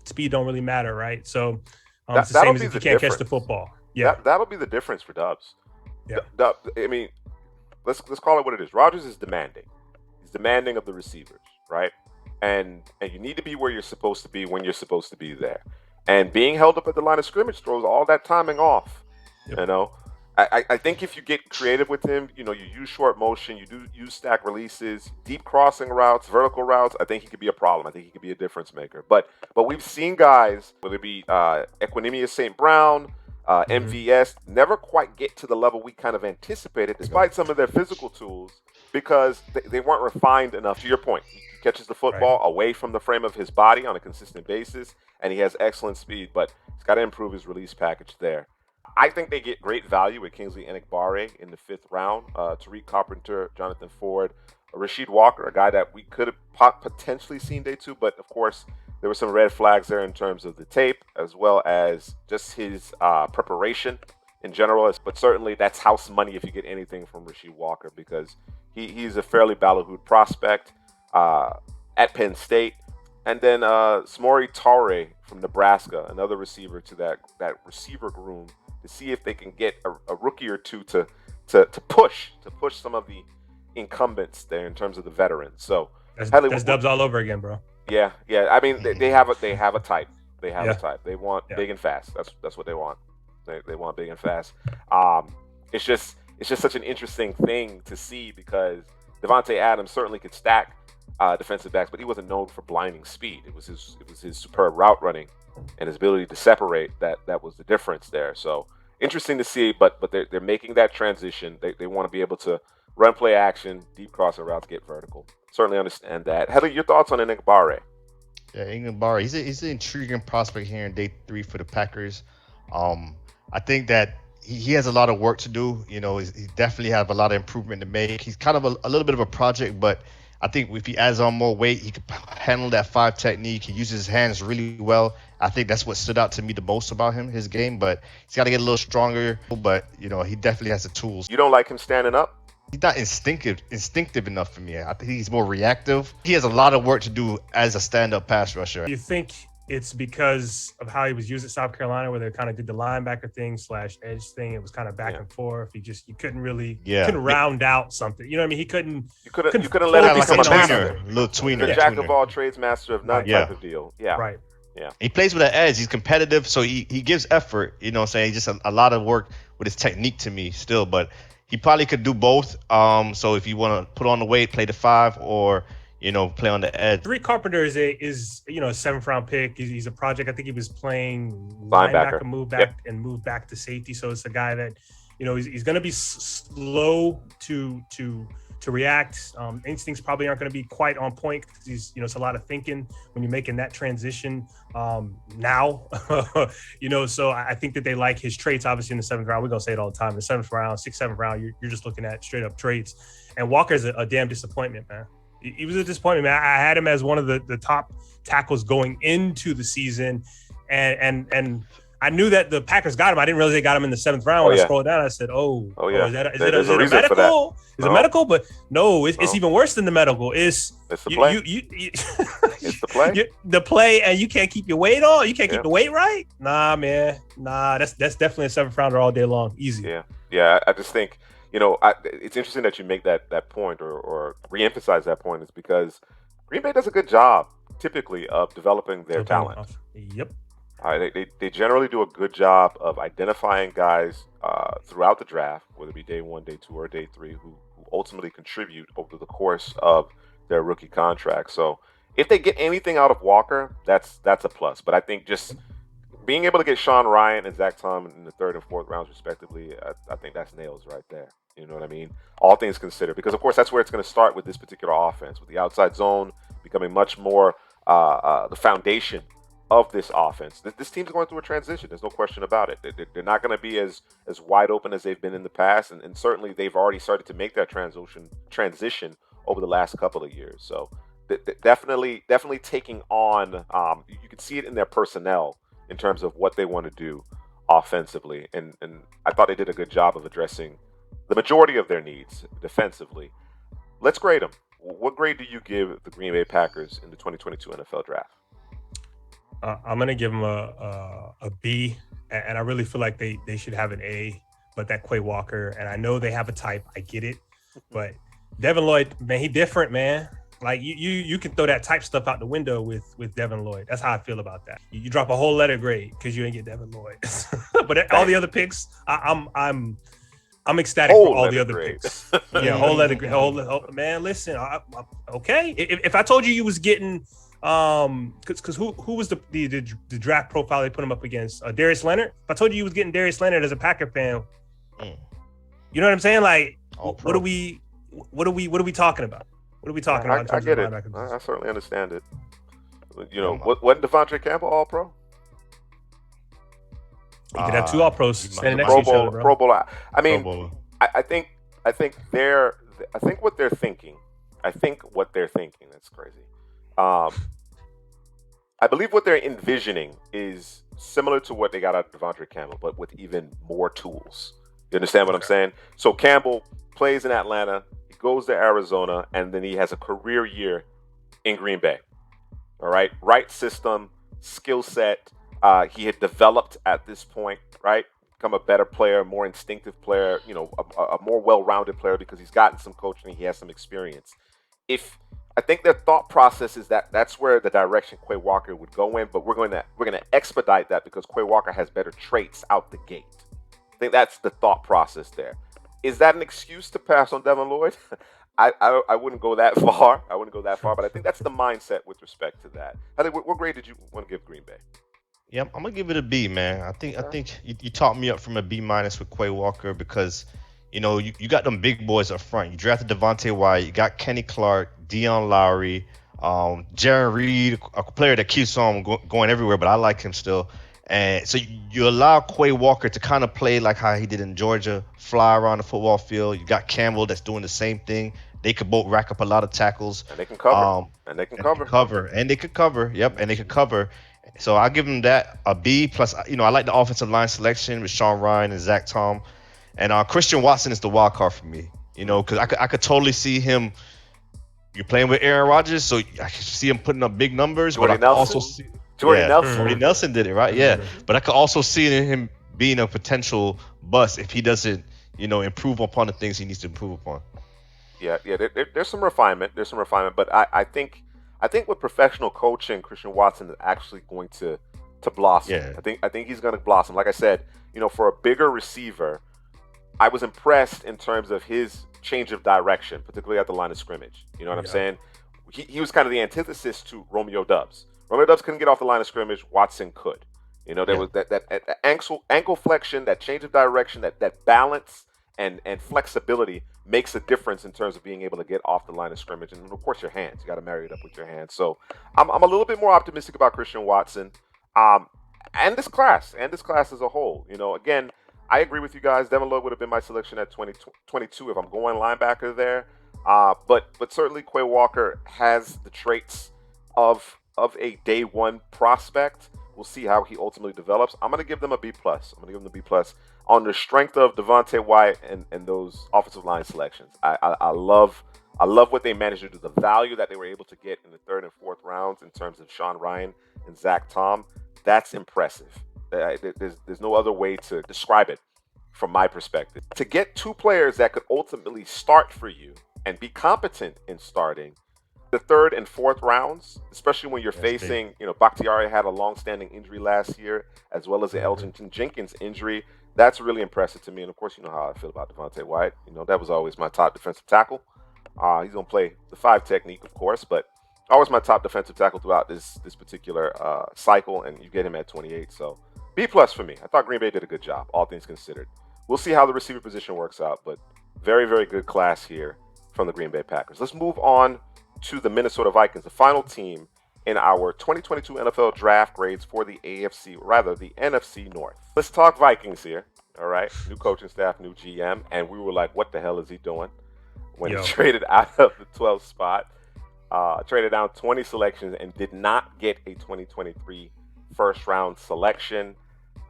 speed don't really matter, right? So it's the same as if you can't catch the football. Yeah, that'll be the difference for Doubs. Yeah. I mean, let's call it what it is. Rodgers is demanding. He's demanding of the receivers, right? And you need to be where you're supposed to be when you're supposed to be there. And being held up at the line of scrimmage throws all that timing off. Yep. I think if you get creative with him, you use short motion, you do use stack releases, deep crossing routes, vertical routes. I think he could be a problem. I think he could be a difference maker. But we've seen guys, whether it be Equanimous St. Brown, MVS, never quite get to the level we kind of anticipated, despite some of their physical tools, because they weren't refined enough. To your point, he catches the football away from the frame of his body on a consistent basis, and he has excellent speed, but he's got to improve his release package there. I think they get great value with Kingsley Enikbare in the 5th round. Tariq Carpenter, Jonathan Ford, Rasheed Walker, a guy that we could have potentially seen day 2, but of course, there were some red flags there in terms of the tape, as well as just his preparation in general. But certainly that's house money if you get anything from Rasheed Walker, because he's a fairly ballyhooed prospect at Penn State. And then Smori Taure from Nebraska, another receiver to that receiver room, to see if they can get a rookie or two to push some of the incumbents there in terms of the veterans. So That's Dubs all over again, bro. Yeah. I mean, they have a type. They have a type. They want big and fast. That's what they want. They want big and fast. It's just such an interesting thing to see because Davante Adams certainly could stack defensive backs, but he wasn't known for blinding speed. It was his superb route running and his ability to separate that was the difference there. So interesting to see, but they're making that transition. They want to be able to run play action, deep crossing routes, get vertical. Certainly understand that. Heather, your thoughts on Enagbare? Yeah, Ingram he's an intriguing prospect here in day 3 for the Packers. I think that he has a lot of work to do. You know, he definitely have a lot of improvement to make. He's kind of a little bit of a project, but I think if he adds on more weight, he could handle that 5 technique. He uses his hands really well. I think that's what stood out to me the most about his game, but he's got to get a little stronger. But, you know, he definitely has the tools. You don't like him standing up? He's not instinctive enough for me. I think he's more reactive. He has a lot of work to do as a stand-up pass rusher. You think it's because of how he was used at South Carolina, where they kind of did the linebacker thing / edge thing? It was kind of back and forth. You couldn't really couldn't round out something. You know what I mean? You couldn't let him become a master. Little tweener. The jack of all trades, master of none type of deal. Yeah. Right. Yeah. He plays with an edge. He's competitive, so he gives effort. You know what I'm saying? Just a lot of work with his technique to me still, but he probably could do both. So if you want to put on the weight, play the 5, or play on the edge. Tariq Carpenter is a 7th round pick. He's a project. I think he was playing linebacker, move back to safety. So it's a guy that he's going to be slow to react. Instincts probably aren't going to be quite on point because he's it's a lot of thinking when you're making that transition now. So I think that they like his traits. Obviously in the 7th round, we're gonna say it all the time. In the 7th round, 6th, 7th round, you're just looking at straight up traits. And Walker's a damn disappointment, man. He was a disappointment, man. I had him as one of the top tackles going into the season, and I knew that the Packers got him. I didn't realize they got him in the 7th round. When I scrolled down, I said, is it a medical? Is it medical? But no, it's even worse than the medical. It's the play. It's the play. The play, and you can't keep your weight on. You can't keep the weight right. Nah, man. Nah, that's definitely a 7th rounder all day long. Easy. Yeah. I just think it's interesting that you make that point or reemphasize that point, is because Green Bay does a good job typically of developing their talent. Yep. They generally do a good job of identifying guys throughout the draft, whether it be day 1, day 2, or day 3, who ultimately contribute over the course of their rookie contract. So if they get anything out of Walker, that's a plus. But I think just being able to get Sean Ryan and Zach Tom in the 3rd and 4th rounds respectively, I think that's nails right there. You know what I mean? All things considered, because of course that's where it's going to start with this particular offense, with the outside zone becoming much more the foundation of this offense. This team's going through a transition. There's no question about it. They're not going to be as wide open as they've been in the past, and certainly they've already started to make that transition over the last couple of years. So definitely taking on. You can see it in their personnel in terms of what they want to do offensively, and I thought they did a good job of addressing the majority of their needs defensively. Let's grade them. What grade do you give the Green Bay Packers in the 2022 NFL Draft? I'm going to give them a B, and I really feel like they should have an A, but that Quay Walker, and I know they have a type, I get it, but Devin Lloyd, man, he different, man. Like, you can throw that type stuff out the window with Devin Lloyd. That's how I feel about that. You drop a whole letter grade because you ain't get Devin Lloyd. But all the other picks, I'm ecstatic for all the other picks. Yeah, whole letter grade. Man, listen, okay. If I told you was getting because who was the draft profile they put him up against? Darius Leonard. If I told you was getting Darius Leonard as a Packer fan, you know what I'm saying? Like, what are we talking about? What are we talking about? I get it. I certainly understand it. What Devonte Campbell All Pro? You could have 2 All Pros standing next to each other, bro. Pro Bowl. I mean, I think what they're thinking. That's crazy. I believe what they're envisioning is similar to what they got out of Devonte Campbell, but with even more tools. You understand what I'm saying? So Campbell plays in Atlanta, he goes to Arizona, and then he has a career year in Green Bay. All right? Right system, skill set. He had developed at this point, right? Become a better player, more instinctive player, a more well-rounded player because he's gotten some coaching, he has some experience. I think their thought process is that that's where the direction Quay Walker would go in, but we're going to expedite that because Quay Walker has better traits out the gate. I think that's the thought process there. Is that an excuse to pass on Devin Lloyd? I wouldn't go that far. But I think that's the mindset with respect to that. What grade did you want to give Green Bay? Yeah, I'm gonna give it a B, man. I think you talked me up from a B- with Quay Walker because, you know, you got them big boys up front. You drafted Devonte Wyatt, you got Kenny Clark, Deion Lowry, Jaron Reed, a player that keeps on going everywhere, but I like him still. And so you allow Quay Walker to kind of play like how he did in Georgia, fly around the football field. You got Campbell that's doing the same thing. They could both rack up a lot of tackles. And they can cover. And they could cover. Yep, and they could cover. So I'll give them that a B plus. You know, I like the offensive line selection with Sean Ryan and Zach Tom, and Christian Watson is the wild card for me. You know, because I could totally see him. You're playing with Aaron Rodgers, so I could see him putting up big numbers. Jordy Nelson. Jordy Nelson did it right, yeah. But I could also see him being a potential bust if he doesn't, you know, improve upon the things he needs to improve upon. Yeah. There's some refinement. But I think with professional coaching, Christian Watson is actually going to blossom. Yeah. I think he's going to blossom. Like I said, you know, for a bigger receiver, I was impressed in terms of his change of direction, particularly at the line of scrimmage. You know what I'm saying? He was kind of the antithesis to Romeo Doubs. Romeo Doubs couldn't get off the line of scrimmage. Watson could. You know, there was that ankle flexion, that change of direction, that balance and flexibility makes a difference in terms of being able to get off the line of scrimmage. And of course, your hands. You got to marry it up with your hands. So I'm a little bit more optimistic about Christian Watson and this class as a whole. You know, again, I agree with you guys. Devin Lloyd would have been my selection at 22 if I'm going linebacker there. But certainly Quay Walker has the traits of a day one prospect. We'll see how he ultimately develops. I'm going to give them a B+. On the strength of Devonte Wyatt and those offensive line selections. I love what they managed to do. The value that they were able to get in the third and fourth rounds in terms of Sean Ryan and Zach Tom. That's impressive. There's no other way to describe it from my perspective. To get two players that could ultimately start for you and be competent in starting the third and fourth rounds, especially when you're facing, you know, Bakhtiari had a long-standing injury last year, as well as the Elgin Jenkins injury. That's really impressive to me. And of course, you know how I feel about Devonte Wyatt. You know, that was always my top defensive tackle. He's going to play the 5 technique, of course, but always my top defensive tackle throughout this particular cycle, and you get him at 28. So B+ for me. I thought Green Bay did a good job, all things considered. We'll see how the receiver position works out, but very, very good class here from the Green Bay Packers. Let's move on to the Minnesota Vikings, the final team in our 2022 NFL draft grades for the NFC North. Let's talk Vikings here, all right? New coaching staff, new GM, and we were like, what the hell is he doing? When he traded out of the 12th spot, traded down 20 selections and did not get a 2023 first-round selection.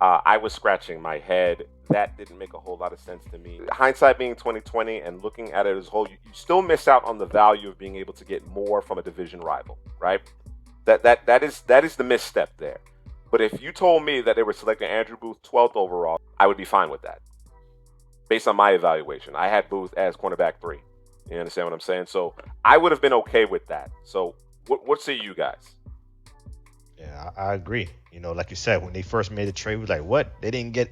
I was scratching my head. That didn't make a whole lot of sense to me. Hindsight being 2020 and looking at it as a whole, you still miss out on the value of being able to get more from a division rival, right? That is the misstep there. But if you told me that they were selecting Andrew Booth 12th overall, I would be fine with that. Based on my evaluation, I had Booth as cornerback 3. You understand what I'm saying? So I would have been okay with that. So what say you guys? Yeah, I agree. You know, like you said, when they first made the trade, we was like, what? They didn't get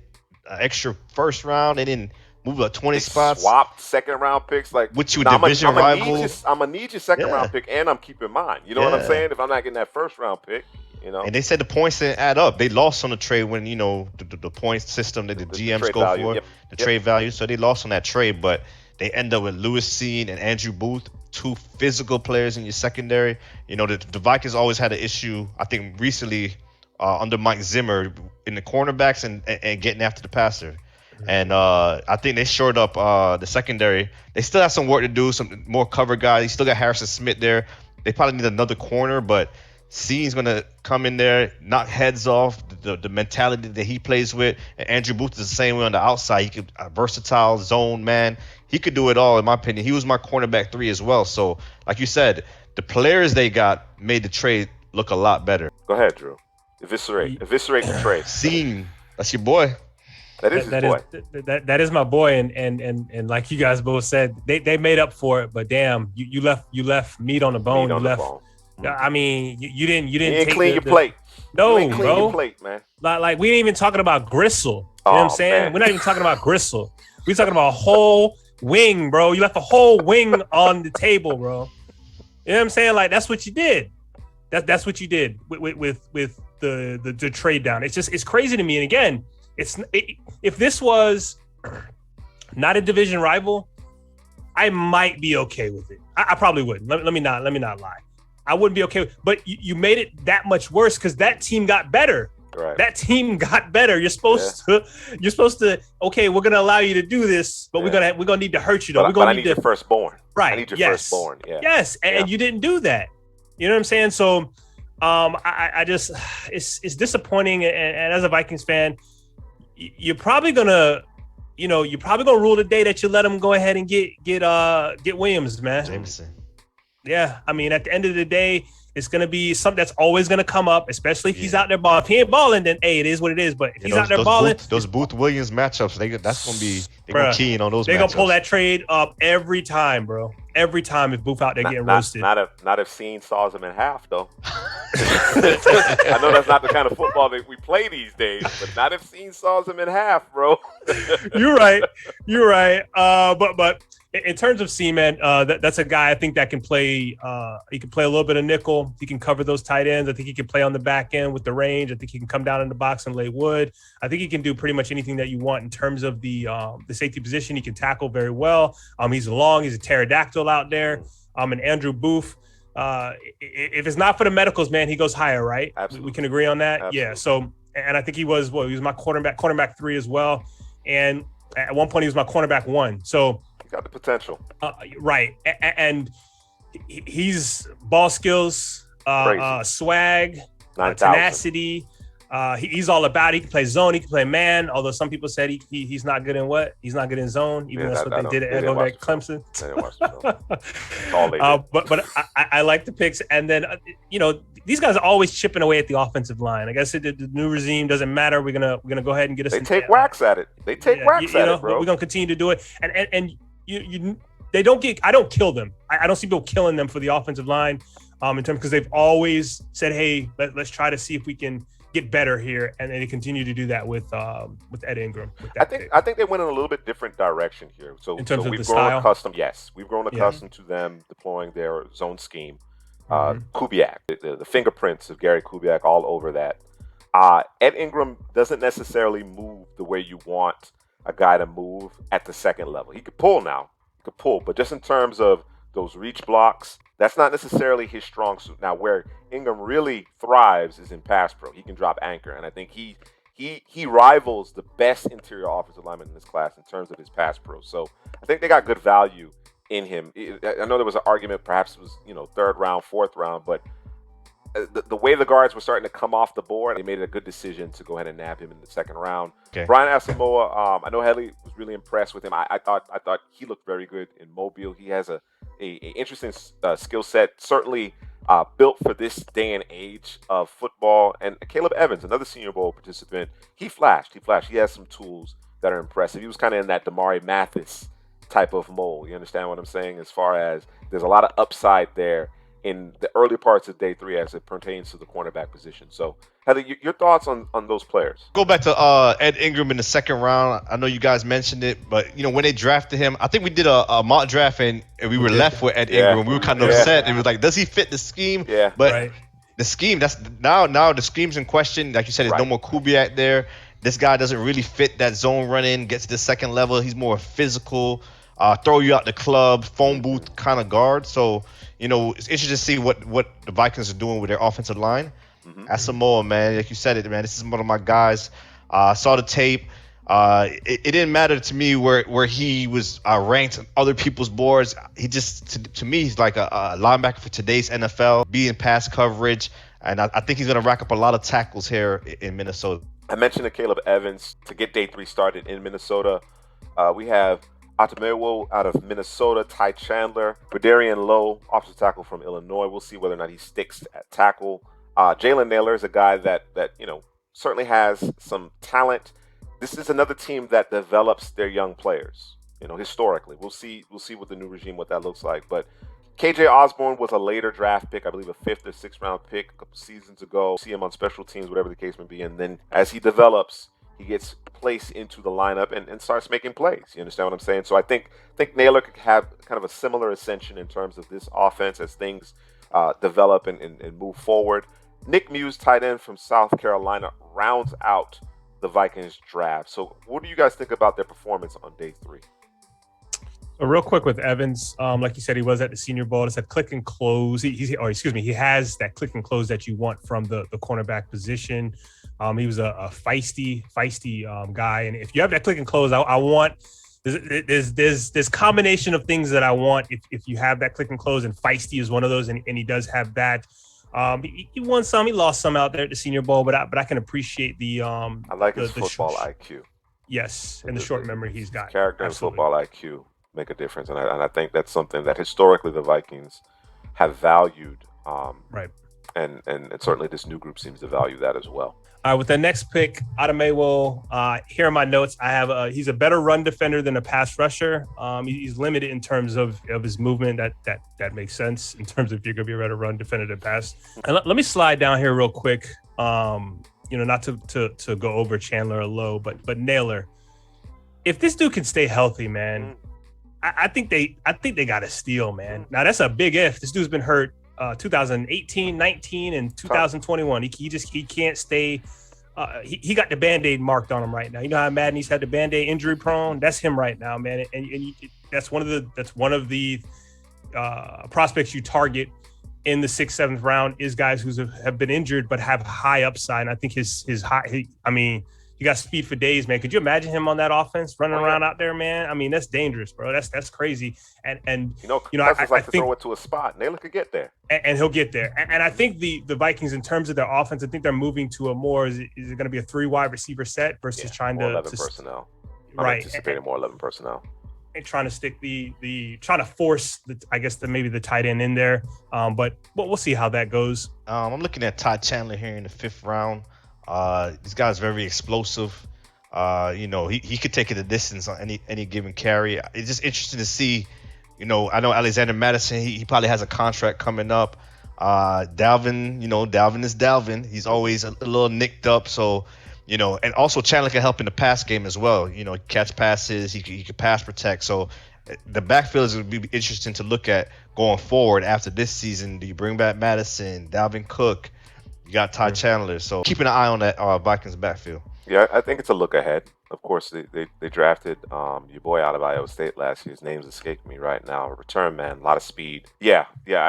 an extra first round. They didn't move up 20 spots. Swapped second round picks. Like, with you, division rival. I'm going to need your second round pick, and I'm keeping mine. You know what I'm saying? If I'm not getting that first round pick, you know. And they said the points didn't add up. They lost on the trade when, you know, the points system that the GMs go value, for, the trade value. So they lost on that trade, but they end up with Lewis Cine and Andrew Booth, 2 physical players in your secondary. You know, the Vikings always had an issue, I think, recently under Mike Zimmer in the cornerbacks and getting after the passer. And I think they shored up the secondary. They still have some work to do, some more cover guys. You still got Harrison Smith there. They probably need another corner, but Cine's going to come in there, knock heads off, the mentality that he plays with. And Andrew Booth is the same way on the outside. He could versatile zone man. He could do it all, in my opinion. He was my cornerback 3 as well. So, like you said, the players they got made the trade look a lot better. Go ahead, Drew. Eviscerate the trade. Cine, that's your boy. That is his boy. That is my boy, and like you guys both said, they made up for it. But damn, you left meat on the bone. I mean, you didn't take clean your plate. No, you ain't clean bro. Your plate, man. Like we ain't even talking about gristle. You know what I'm saying? Man. We're not even talking about gristle. We're talking about a whole wing, bro. You left a whole wing on the table, bro. You know what I'm saying? Like that's what you did. That's what you did with the trade down. It's crazy to me. And again, if this was not a division rival, I might be okay with it. I probably wouldn't. Let me not lie. I wouldn't be okay with, but you made it that much worse because that team got better. Right. That team got better. You're supposed to. Okay, we're gonna allow you to do this, but we're gonna need to hurt you though. But I need your firstborn. Right. I need your firstborn. Yeah. Yes, and you didn't do that. You know what I'm saying? So, I just it's disappointing. And as a Vikings fan, you're probably gonna rule the day that you let him go ahead and get Williams, man. Jameson. Yeah, I mean, at the end of the day, it's going to be something that's always going to come up, especially if he's out there balling. If he ain't balling, then hey, it is what it is. But if he's out there balling, those Booth Williams matchups, that's going to be they're keen on those. They're going to pull that trade up every time, bro. Every time if Booth out there getting roasted. Not if Cine saws him in half, though. I know that's not the kind of football that we play these days, but not if Cine saws him in half, bro. You're right. But in terms of Seaman, that's a guy I think that can play. He can play a little bit of nickel. He can cover those tight ends. I think he can play on the back end with the range. I think he can come down in the box and lay wood. I think he can do pretty much anything that you want in terms of the safety position. He can tackle very well. He's long. He's a pterodactyl out there. And Andrew Booth. If it's not for the medicals, man, he goes higher, right? Absolutely. We can agree on that. Absolutely. Yeah. So, and I think he was my cornerback 3 as well. And at one point he was my cornerback 1. So. Got the potential. Right. And he's ball skills, swag, tenacity. He's all about it. He can play zone. He can play man. Although some people said he's not good in what? He's not good in zone. Even that's what they did at Clemson. But I like the picks. And then, these guys are always chipping away at the offensive line. I guess the new regime doesn't matter. We're gonna go ahead and get us. They take whacks at it. They take whacks at it, bro. We're gonna continue to do it. And they don't get. I don't kill them. I don't see people killing them for the offensive line, in terms because they've always said, "Hey, let's try to see if we can get better here," and they continue to do that with Ed Ingram. I think they went in a little bit different direction here. So in terms of we've the grown style? accustomed. Yes, we've grown accustomed to them deploying their zone scheme. Kubiak, the fingerprints of Gary Kubiak all over that. Ed Ingram doesn't necessarily move the way you want a guy to move at the second level. He could pull now. But just in terms of those reach blocks, that's not necessarily his strong suit. Now, where Ingram really thrives is in pass pro. He can drop anchor, and I think he rivals the best interior offensive lineman in this class in terms of his pass pro. So I think they got good value in him. I know there was an argument, perhaps it was 3rd round, 4th round, but the way the guards were starting to come off the board, they made a good decision to go ahead and nab him in the 2nd round. Okay. Brian Asamoah, I know Headley was really impressed with him. I thought he looked very good in Mobile. He has a interesting skill set, certainly built for this day and age of football. And Caleb Evans, another Senior Bowl participant, he flashed. He has some tools that are impressive. He was kind of in that Damari Mathis type of mold. You understand what I'm saying? As far as there's a lot of upside there in the early parts of day 3 as it pertains to the cornerback position. So, Heather, your thoughts on those players? Go back to Ed Ingram in the 2nd round. I know you guys mentioned it, but when they drafted him, I think we did a mock draft and we were left with Ed Ingram. We were kind of upset. It was like, does he fit the scheme? Yeah. But the scheme, that's now the scheme's in question. Like you said, there's no more Kubiak there. This guy doesn't really fit that zone run-in, gets to the 2nd level. He's more physical, throw you out the club, phone booth kind of guard. So, it's interesting to see what the Vikings are doing with their offensive line. Asamoah, man, like you said it, man, this is one of my guys. I saw the tape. It didn't matter to me where he was ranked on other people's boards. He just, to me, he's like a linebacker for today's NFL, be in pass coverage, and I think he's going to rack up a lot of tackles here in Minnesota. I mentioned to Caleb Evans to get day 3 started in Minnesota. We have Atamewo out of Minnesota, Ty Chandler, Berdarian Lowe, offensive tackle from Illinois. We'll see whether or not he sticks at tackle. Jalen Naylor is a guy that certainly has some talent this is another team that develops their young players. Historically, we'll see with the new regime what that looks like. But KJ Osborne was a later draft pick, I believe a 5th or 6th round pick a couple seasons ago. See him on special teams, whatever the case may be. And then as he develops, he gets placed into the lineup and starts making plays. You understand what I'm saying? So I think Naylor could have kind of a similar ascension in terms of this offense as things develop and move forward. Nick Muse, tight end from South Carolina, rounds out the Vikings draft. So what do you guys think about their performance on day 3? So real quick with Evans, like you said, he was at the Senior Bowl. It's a click and close. He has that click and close that you want from the cornerback position. He was a feisty guy, and if you have that click and close, I want. There's combination of things that I want if you have that click and close, and feisty is one of those, and he does have that. He won some, he lost some out there at the Senior Bowl, but I can appreciate the. I like his football IQ. Yes, and the short memory he's got. Character and football IQ make a difference, and I think that's something that historically the Vikings have valued. Right. And certainly this new group seems to value that as well. All right, with the next pick, Adamawo, here are my notes. I have he's a better run defender than a pass rusher. He's limited in terms of his movement. That makes sense in terms of if you're going to be a better run defender than pass. And let me slide down here real quick. Not to go over Chandler or Lowe, but Naylor. If this dude can stay healthy, man, I think they got a steal, man. Now that's a big if. This dude's been hurt 2018, 19, and 2021. He can't stay. He got the Band-Aid marked on him right now. You know how Madden he's had the Band-Aid injury prone? That's him right now, man. And that's one of the prospects you target in the 6th, 7th round is guys who have been injured but have high upside. And I think his high. He got speed for days, man. Could you imagine him on that offense running around out there, man? I mean, that's dangerous, bro. That's crazy. And I think to throw it to a spot. Naylor could get there, and he'll get there. And I think the Vikings, in terms of their offense, I think they're moving to a more. Is it going to be a 3 wide receiver set versus trying to 11 personnel? Right, anticipating more 11 personnel. And trying to stick trying to force maybe the tight end in there. But we'll see how that goes. I'm looking at Ty Chandler here in the 5th round. This guy's very explosive. He could take it a distance on any given carry. It's just interesting to see. I know Alexander Madison. He probably has a contract coming up. Dalvin. Dalvin is Dalvin. He's always a little nicked up. So, and also Chandler can help in the pass game as well. Catch passes. He can pass protect. So the backfield is going to be interesting to look at going forward after this season. Do you bring back Madison, Dalvin Cook? You got Ty Chandler, so keeping an eye on that Vikings backfield. Yeah, I think it's a look ahead. Of course, they drafted your boy out of Iowa State last year. His name's escaping me right now. A return man, a lot of speed. Yeah.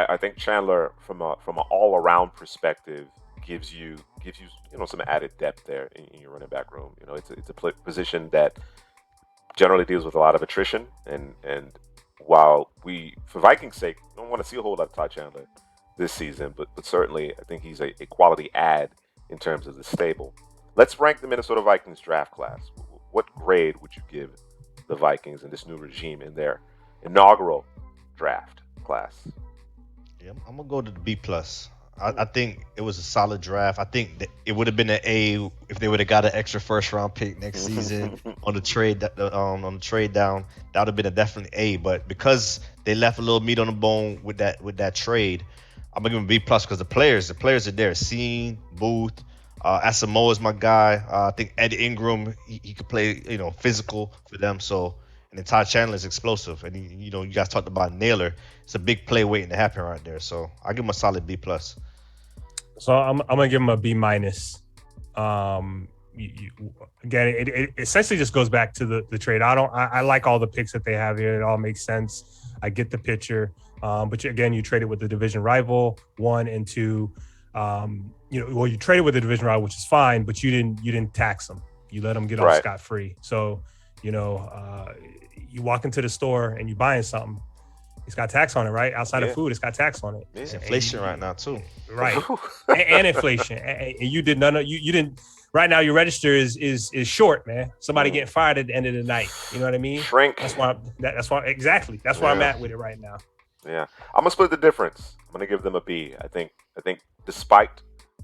I think Chandler, from an all around perspective, gives you some added depth there in your running back room. It's a position that generally deals with a lot of attrition, and while we, for Vikings' sake, don't want to see a whole lot of Ty Chandler this season, but certainly I think he's a quality add in terms of the stable. Let's rank the Minnesota Vikings draft class. What grade would you give the Vikings in this new regime in their inaugural draft class? Yeah, I'm gonna go to the B+. I think it was a solid draft. I think that it would have been an A if they would have got an extra 1st round pick next season on the trade down. That would have been a definitely A. But because they left a little meat on the bone with that trade, I'm gonna give them B+ because the players are there. Cine, Booth, Asamoah is my guy. I think Ed Ingram, he could play, physical for them. So, and then Ty Chandler is explosive, and you guys talked about Naylor. It's a big play waiting to happen right there. So I give him a solid B+. So I'm gonna give him a B-. Again, it essentially just goes back to the trade. I like all the picks that they have here. It all makes sense. I get the picture. But you traded with the division rival, 1 and 2. You traded with the division rival, which is fine, but you didn't tax them. You let them get off scot-free. So, you walk into the store and you're buying something. It's got tax on it, right? Outside of food, it's got tax on it. It's inflation right now too. Right, and inflation. And you did none of you didn't. Right now, your register is short, man. Somebody getting fired at the end of the night. You know what I mean? Shrink. That's why exactly. That's where I'm at with it right now. Yeah, I'm gonna split the difference. I'm gonna give them a B. I think despite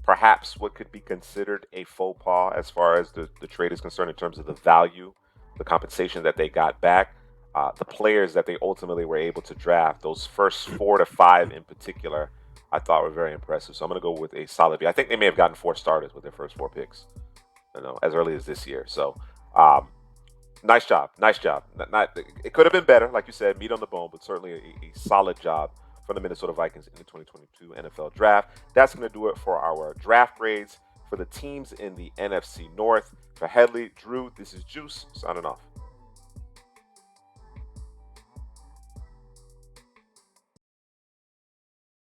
perhaps what could be considered a faux pas as far as the trade is concerned in terms of the value, the compensation that they got back, the players that they ultimately were able to draft, those first 4 to 5 in particular, I thought were very impressive. So I'm going to go with a solid B. I think they may have gotten 4 starters with their first 4 picks, as early as this year. So nice job. It could have been better, like you said, meat on the bone, but certainly a solid job from the Minnesota Vikings in the 2022 NFL Draft. That's going to do it for our draft grades for the teams in the NFC North. For Headley, Drew, this is Juice, signing off.